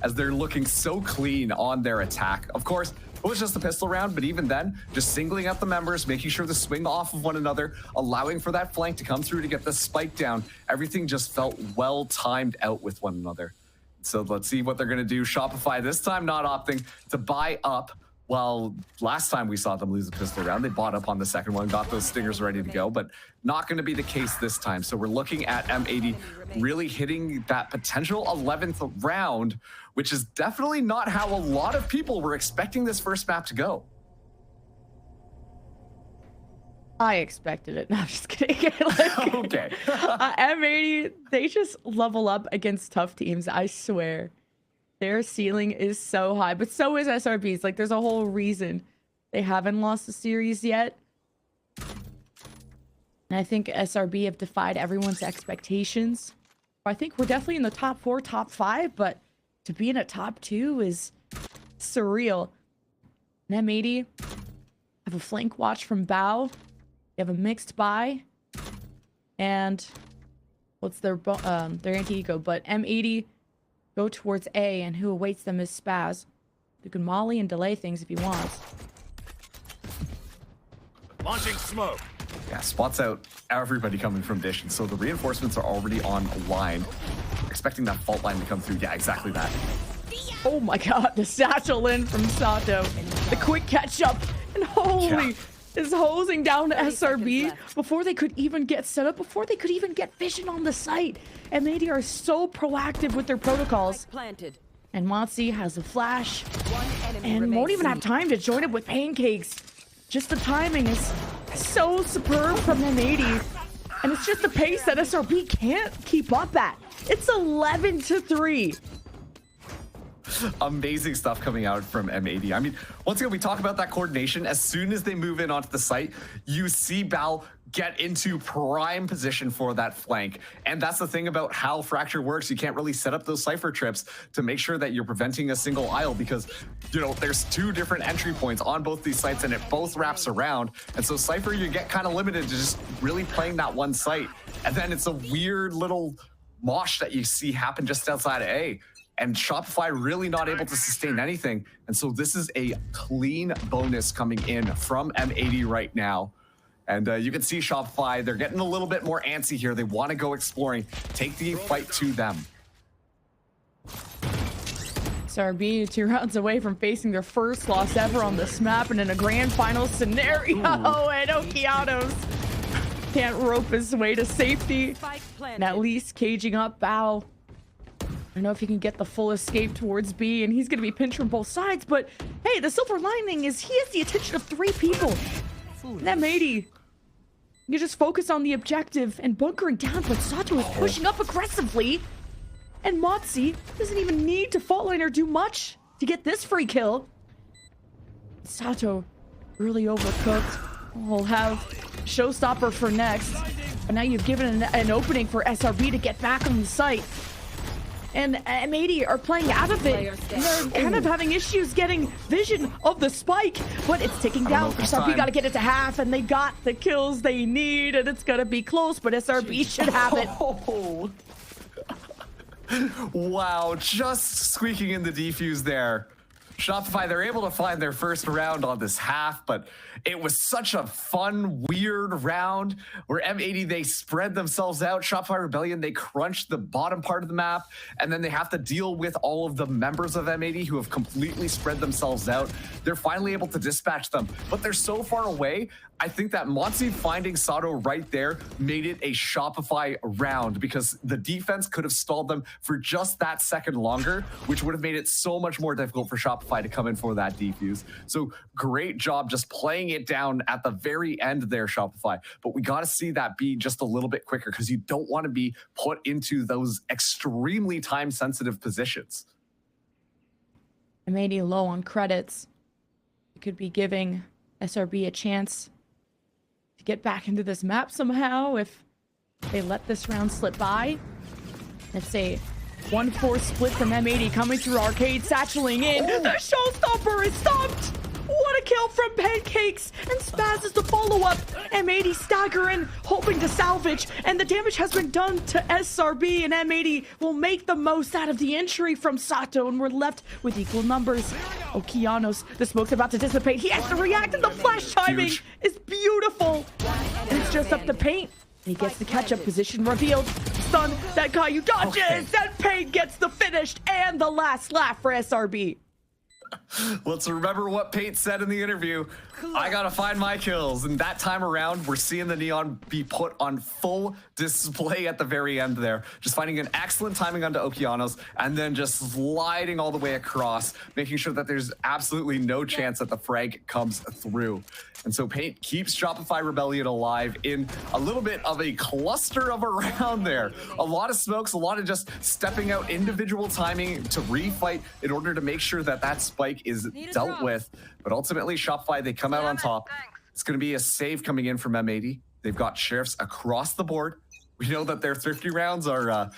as they're looking so clean on their attack. Of course, it was just a pistol round, but even then, just singling out the members, making sure to swing off of one another, allowing for that flank to come through to get the spike down. Everything just felt well timed out with one another. So let's see what they're going to do. Shopify this time not opting to buy up. Well, last time we saw them lose the pistol round, they bought up on the second one, got those stingers ready to go, but not going to be the case this time. So we're looking at M80 really hitting that potential 11th round, which is definitely not how a lot of people were expecting this first map to go. I expected it. No, I'm just kidding. Like, Okay. M80, they just level up against tough teams, I swear. Their ceiling is so high, but so is SRB's. Like, there's a whole reason they haven't lost the series yet. And I think SRB have defied everyone's expectations. I think we're definitely in the top 4, top 5, but to be in a top 2 is surreal. And M80 have a flank watch from Bao. They have a mixed buy. And what's their anti-eco? But M80 go towards A, and who awaits them is Spaz. You can molly and delay things if he wants. Launching smoke. Yeah, spots out everybody coming from Dish, and so the reinforcements are already online. Expecting that fault line to come through. Yeah, exactly that. Oh my god, the satchel in from Sato. The quick catch up, and holy, is hosing down to SRB before they could even get set up, before they could even get vision on the site. M80 are so proactive with their protocols. And Monsi has a flash and won't even have time to join up with Pancakes. Just the timing is so superb from M80. And it's just the pace that SRB can't keep up at. It's 11-3. Amazing stuff coming out from M80. I mean, once again, we talk about that coordination. As soon as they move in onto the site, you see Bao get into prime position for that flank. And that's the thing about how Fracture works. You can't really set up those Cypher trips to make sure that you're preventing a single aisle because, you know, there's 2 different entry points on both these sites and it both wraps around. And so Cypher, you get kind of limited to just really playing that one site. And then it's a weird little mosh that you see happen just outside of A. And Shopify really not able to sustain anything. And so this is a clean bonus coming in from M80 right now. And you can see Shopify, they're getting a little bit more antsy here. They want to go exploring, take the fight to them. SRB 2 rounds away from facing their first loss ever on this map and in a grand final scenario. And Okeanos can't rope his way to safety. And at least caging up Bao. I don't know if he can get the full escape towards B, and he's going to be pinched from both sides. But hey, the silver lining is he has the attention of 3 people. And M80, you just focus on the objective and bunkering down, but Sato is pushing up aggressively. And Motzi doesn't even need to faultline or do much to get this free kill. Sato really overcooked. We'll have Showstopper for next. But now you've given an opening for SRB to get back on the site. And M80 are playing out of it. And they're kind of having issues getting vision of the spike, but it's ticking down. SRB got to get it to half, and they got the kills they need, and it's going to be close, but SRB should have it. Wow, just squeaking in the defuse there. Shopify, they're able to find their first round on this half, but it was such a fun, weird round where M80, they spread themselves out. Shopify Rebellion, they crunched the bottom part of the map, and then they have to deal with all of the members of M80 who have completely spread themselves out. They're finally able to dispatch them, but they're so far away. I think that Motzi finding Sato right there made it a Shopify round because the defense could have stalled them for just that second longer, which would have made it so much more difficult for Shopify to come in for that defuse. So great job just playing it down at the very end there, Shopify. But we got to see that be just a little bit quicker because you don't want to be put into those extremely time-sensitive positions. M80 low on credits. You could be giving SRB a chance to get back into this map somehow if they let this round slip by. It's a 1-4 split from M80 coming through Arcade, satcheling in. The Showstopper is stopped! What a kill from Pancakes! And Spaz is the follow-up. M80 staggering, hoping to salvage, and the damage has been done to SRB, and M80 will make the most out of the entry from Sato, and we're left with equal numbers. Okeanos, the smoke's about to dissipate. He has to react, and the flash timing is beautiful. And it's just up to Paint. He gets the catch-up position revealed. Stun, that Caillou dodges, and Paint gets the finish and the last laugh for SRB. Let's remember what Paint said in the interview. I gotta find my kills. And that time around, we're seeing the Neon be put on full display at the very end there. Just finding an excellent timing onto Okeanos and then just sliding all the way across, making sure that there's absolutely no chance that the frag comes through. And so Paint keeps Shopify Rebellion alive in a little bit of a cluster of a round there. A lot of smokes, a lot of just stepping out individual timing to refight in order to make sure that that spike is dealt with. But ultimately, Shopify, they come out on top. It's going to be a save coming in from M80. They've got sheriffs across the board. We know that their thrifty rounds are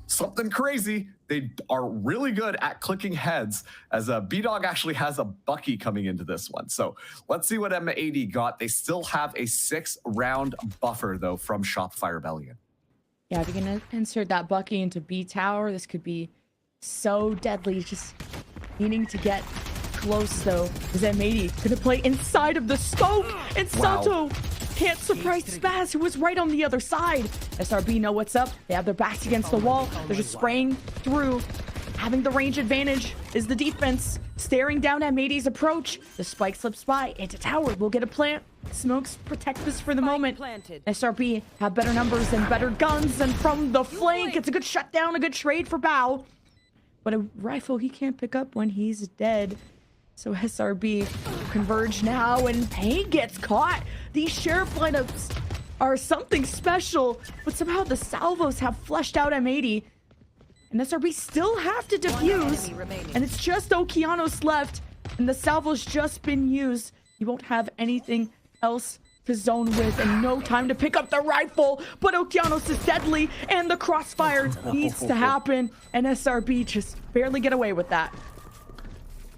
something crazy. They are really good at clicking heads, as B-Dog actually has a Bucky coming into this one. So let's see what M80 got. They still have a 6-round buffer, though, from Shopify Rebellion. Yeah, if you're going to insert that Bucky into B Tower, this could be so deadly. Just needing to get close, though. Is M80 going to play inside of the smoke? And Sato can't surprise Spaz, who was right on the other side. SRB know what's up. They have their backs against the wall. They're just spraying through. Having the range advantage is the defense. Staring down M80's approach. The spike slips by. Into tower. We'll get a plant. Smokes protect this for the moment. SRB have better numbers and better guns. And from the flank, it's a good shutdown, a good trade for Bao. But a rifle he can't pick up when he's dead. So SRB converge now, and Pain gets caught. These sheriff lineups are something special, but somehow the salvos have fleshed out M80. And SRB still have to defuse, and it's just Okeanos left, and the salvo's just been used. You won't have anything else to zone with, and no time to pick up the rifle, but Okeanos is deadly, and the crossfire needs to happen, and SRB just barely get away with that.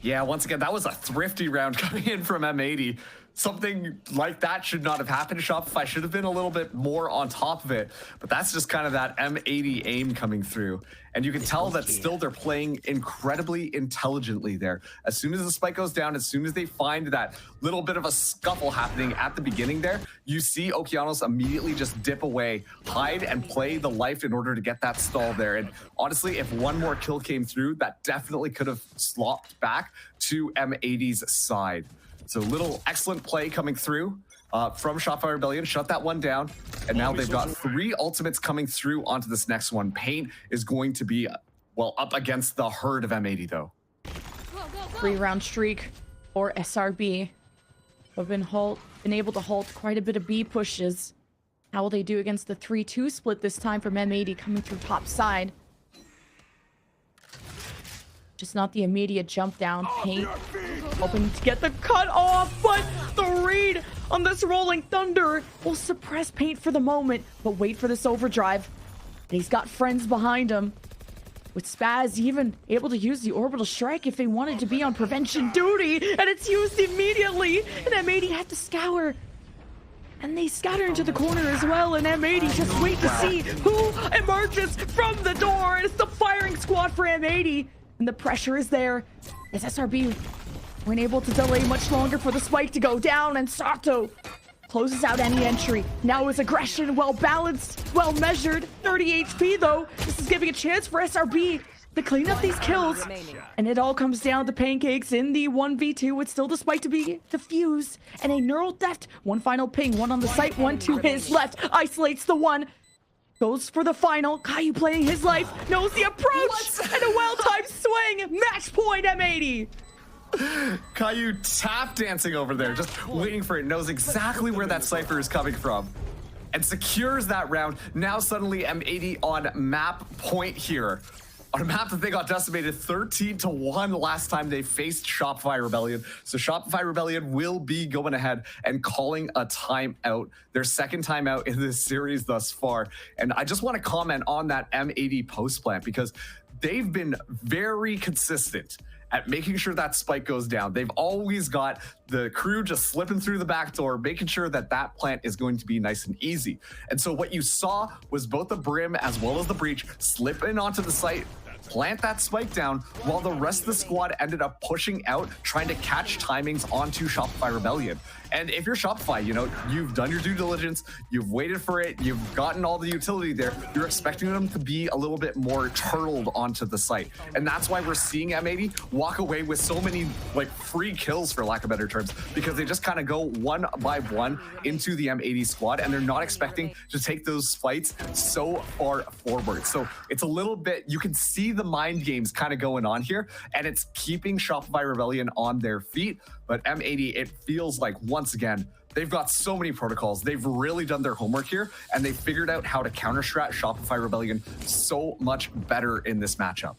Yeah, once again, that was a thrifty round coming in from M80. something like that should not have happened. Shopify should have been a little bit more on top of it, but that's just kind of that M80 aim coming through. And you can tell that still they're playing incredibly intelligently there. As soon as the spike goes down, as soon as they find that little bit of a scuffle happening at the beginning there, you see Okeanos immediately just dip away, hide, and play the life in order to get that stall there. And honestly, if one more kill came through, that definitely could have slopped back to M80's side. So little excellent play coming through from Shopify Rebellion, shut that one down. And now they've got 3 ultimates coming through onto this next one. Paint is going to be, well, up against the herd of M80 though. 3-round streak for SRB. Have been able to halt quite a bit of B pushes. How will they do against the 3-2 split this time from M80 coming through top side? Just not the immediate jump down. Paint hoping to get the cut off, but the read on this Rolling Thunder will suppress Paint for the moment, but wait for this overdrive. And he's got friends behind him. With Spaz even able to use the orbital strike if they wanted to be on prevention duty, and it's used immediately, and M80 had to scour. And they scatter into the corner as well, and M80 just wait to see who emerges from the door. And it's the firing squad for M80. And the pressure is there as SRB weren't able to delay much longer for the spike to go down, and Sato closes out any entry. Now his aggression well balanced, well measured. 30 HP though. This is giving a chance for SRB to clean up these kills. And it all comes down to Pancakes in the 1v2 with still the spike to be defused. And a neural theft. One final ping, one on the site, one to his left. Isolates the one. Goes for the final. Caillou playing his life. Knows the approach. And a well-timed swing. Match point M80. Caillou tap dancing over there, just waiting for it. Knows exactly where that Cypher is coming from. And secures that round. Now suddenly M80 on map point here. On a map that they got decimated 13-1 last time they faced Shopify Rebellion. So Shopify Rebellion will be going ahead and calling a timeout. Their second timeout in this series thus far. And I just want to comment on that M80 post plant because they've been very consistent at making sure that spike goes down. They've always got the crew just slipping through the back door, making sure that that plant is going to be nice and easy. And so what you saw was both the Brim as well as the Breach slip in onto the site, plant that spike down, while the rest of the squad ended up pushing out, trying to catch timings onto Shopify Rebellion. And if you're Shopify, you know, you've done your due diligence, you've waited for it, you've gotten all the utility there, you're expecting them to be a little bit more turtled onto the site. And that's why we're seeing M80 walk away with so many like free kills, for lack of better terms, because they just kind of go one by one into the M80 squad, and they're not expecting to take those fights so far forward. So it's a little bit, you can see the mind games kind of going on here, and it's keeping Shopify Rebellion on their feet. But M80, it feels like once again, they've got so many protocols. They've really done their homework here, and they figured out how to counter-strat Shopify Rebellion so much better in this matchup.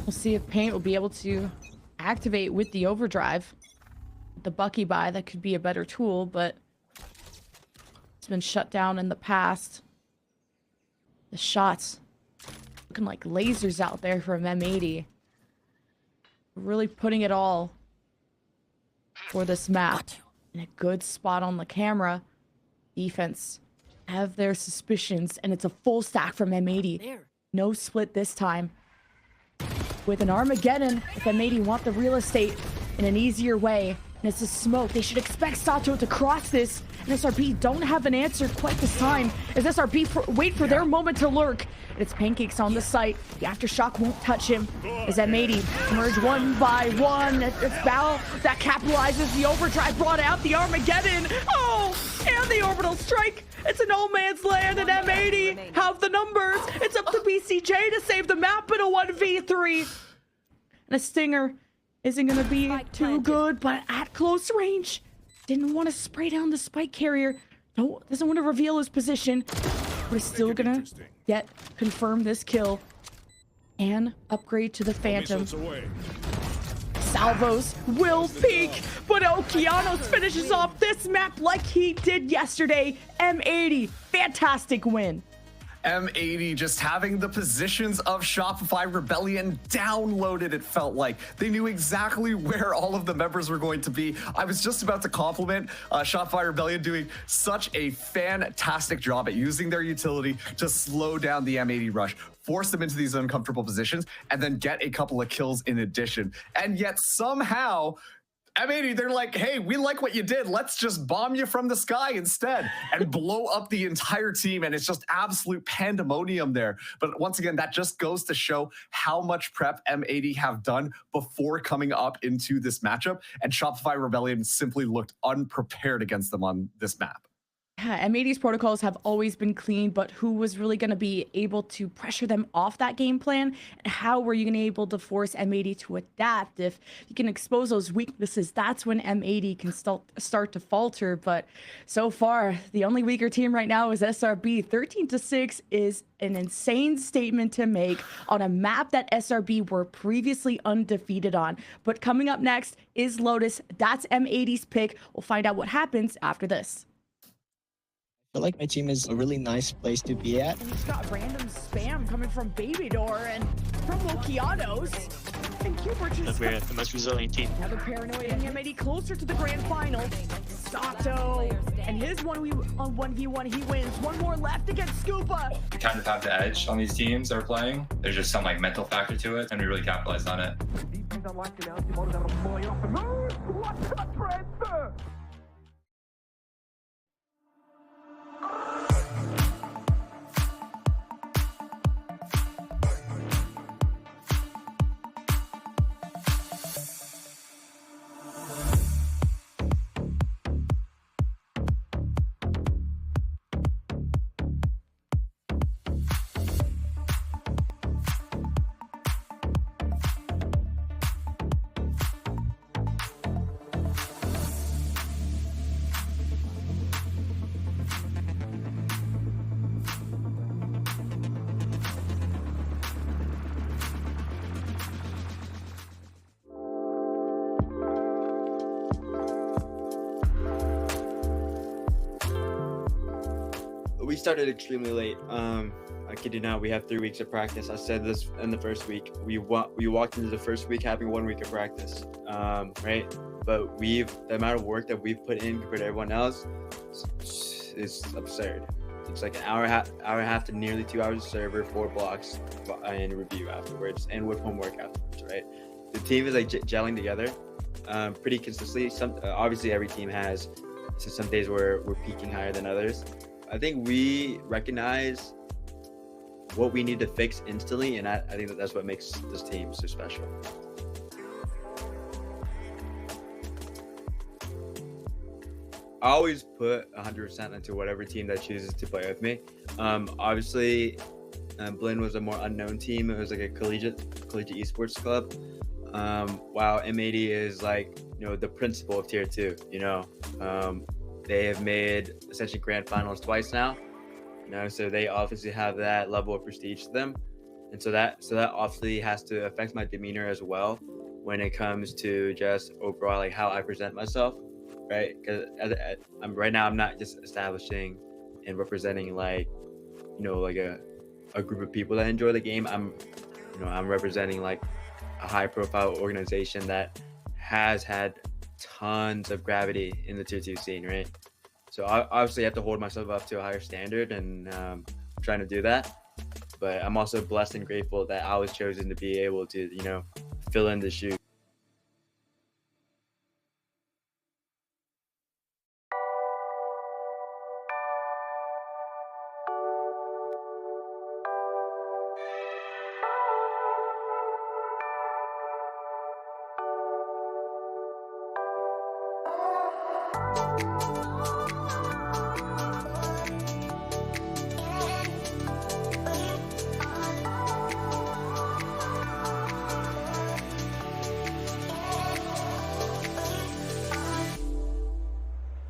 We'll see if Paint will be able to activate with the overdrive. The Bucky buy, that could be a better tool, but it's been shut down in the past. The shots looking like lasers out there from M80. Really putting it all for this map. In a good spot on the camera. Defense have their suspicions, and it's a full stack from M80. No split this time. With an Armageddon, if M80 want the real estate in an easier way, and it's a smoke, they should expect Sato to cross this, and SRB don't have an answer quite this time, as SRB wait for their moment to lurk. And it's Pancakes on the site. The Aftershock won't touch him, as M80 emerge one by one. It's Val that capitalizes. The overdrive brought out the Armageddon. Oh, and the orbital strike. It's a no man's land, and M80 have the numbers. It's up to BCJ to save the map in a 1v3. And a Stinger isn't going to be too good, but at close range. Didn't want to spray down the spike carrier. No, doesn't want to reveal his position. But is still going to confirm this kill. And upgrade to the Phantom. Salvos will peak, but Okeanos finishes off this map like he did yesterday. M80, fantastic win. M80 just having the positions of Shopify Rebellion downloaded, it felt like. They knew exactly where all of the members were going to be. I was just about to compliment Shopify Rebellion doing such a fantastic job at using their utility to slow down the M80 rush, force them into these uncomfortable positions, and then get a couple of kills in addition. And yet somehow, M80, they're like, hey, we like what you did. Let's just bomb you from the sky instead and blow up the entire team. And it's just absolute pandemonium there. But once again, that just goes to show how much prep M80 have done before coming up into this matchup. And Shopify Rebellion simply looked unprepared against them on this map. Yeah, M80's protocols have always been clean, but who was really going to be able to pressure them off that game plan? And how were you going to be able to force M80 to adapt? If you can expose those weaknesses, that's when M80 can start to falter. But so far, the only weaker team right now is SRB. 13-6 is an insane statement to make on a map that SRB were previously undefeated on. But coming up next is Lotus. That's M80's pick. We'll find out what happens after this. I feel like my team is a really nice place to be at. And he's got random spam coming from Baby Door and from Lokianos. And Cooper just We're the most resilient team. another paranoia M80 closer to the grand final. Sato and his 1v1, he wins. One more left against Scoopa. We kind of have the edge on these teams that are playing. There's just some like mental factor to it, and we really capitalized on it. We started extremely late. I kid you not, we have 3 weeks of practice. I said this in the first week. We walked into the first week having 1 week of practice, right? But the amount of work that we've put in compared to everyone else is absurd. It's like an hour and a half to nearly 2 hours of server, 4 blocks, and review afterwards, and with homework afterwards, right? The team is like gelling together pretty consistently. Obviously every team has some days where we're peaking higher than others. I think we recognize what we need to fix instantly, and I think that's what makes this team so special. I always put 100% into whatever team that chooses to play with me. Obviously, Blinn was a more unknown team. It was like a collegiate esports club. While M80 is like, the principal of tier 2, they have made essentially grand finals twice now, so they obviously have that level of prestige to them. And so that obviously has to affect my demeanor as well when it comes to just overall like how I present myself, right? Because right now I'm not just establishing and representing like a group of people that enjoy the game. I'm representing like a high profile organization that has had tons of gravity in the tier 2 scene, right? So I obviously have to hold myself up to a higher standard, and I'm trying to do that. But I'm also blessed and grateful that I was chosen to be able to, fill in the shoes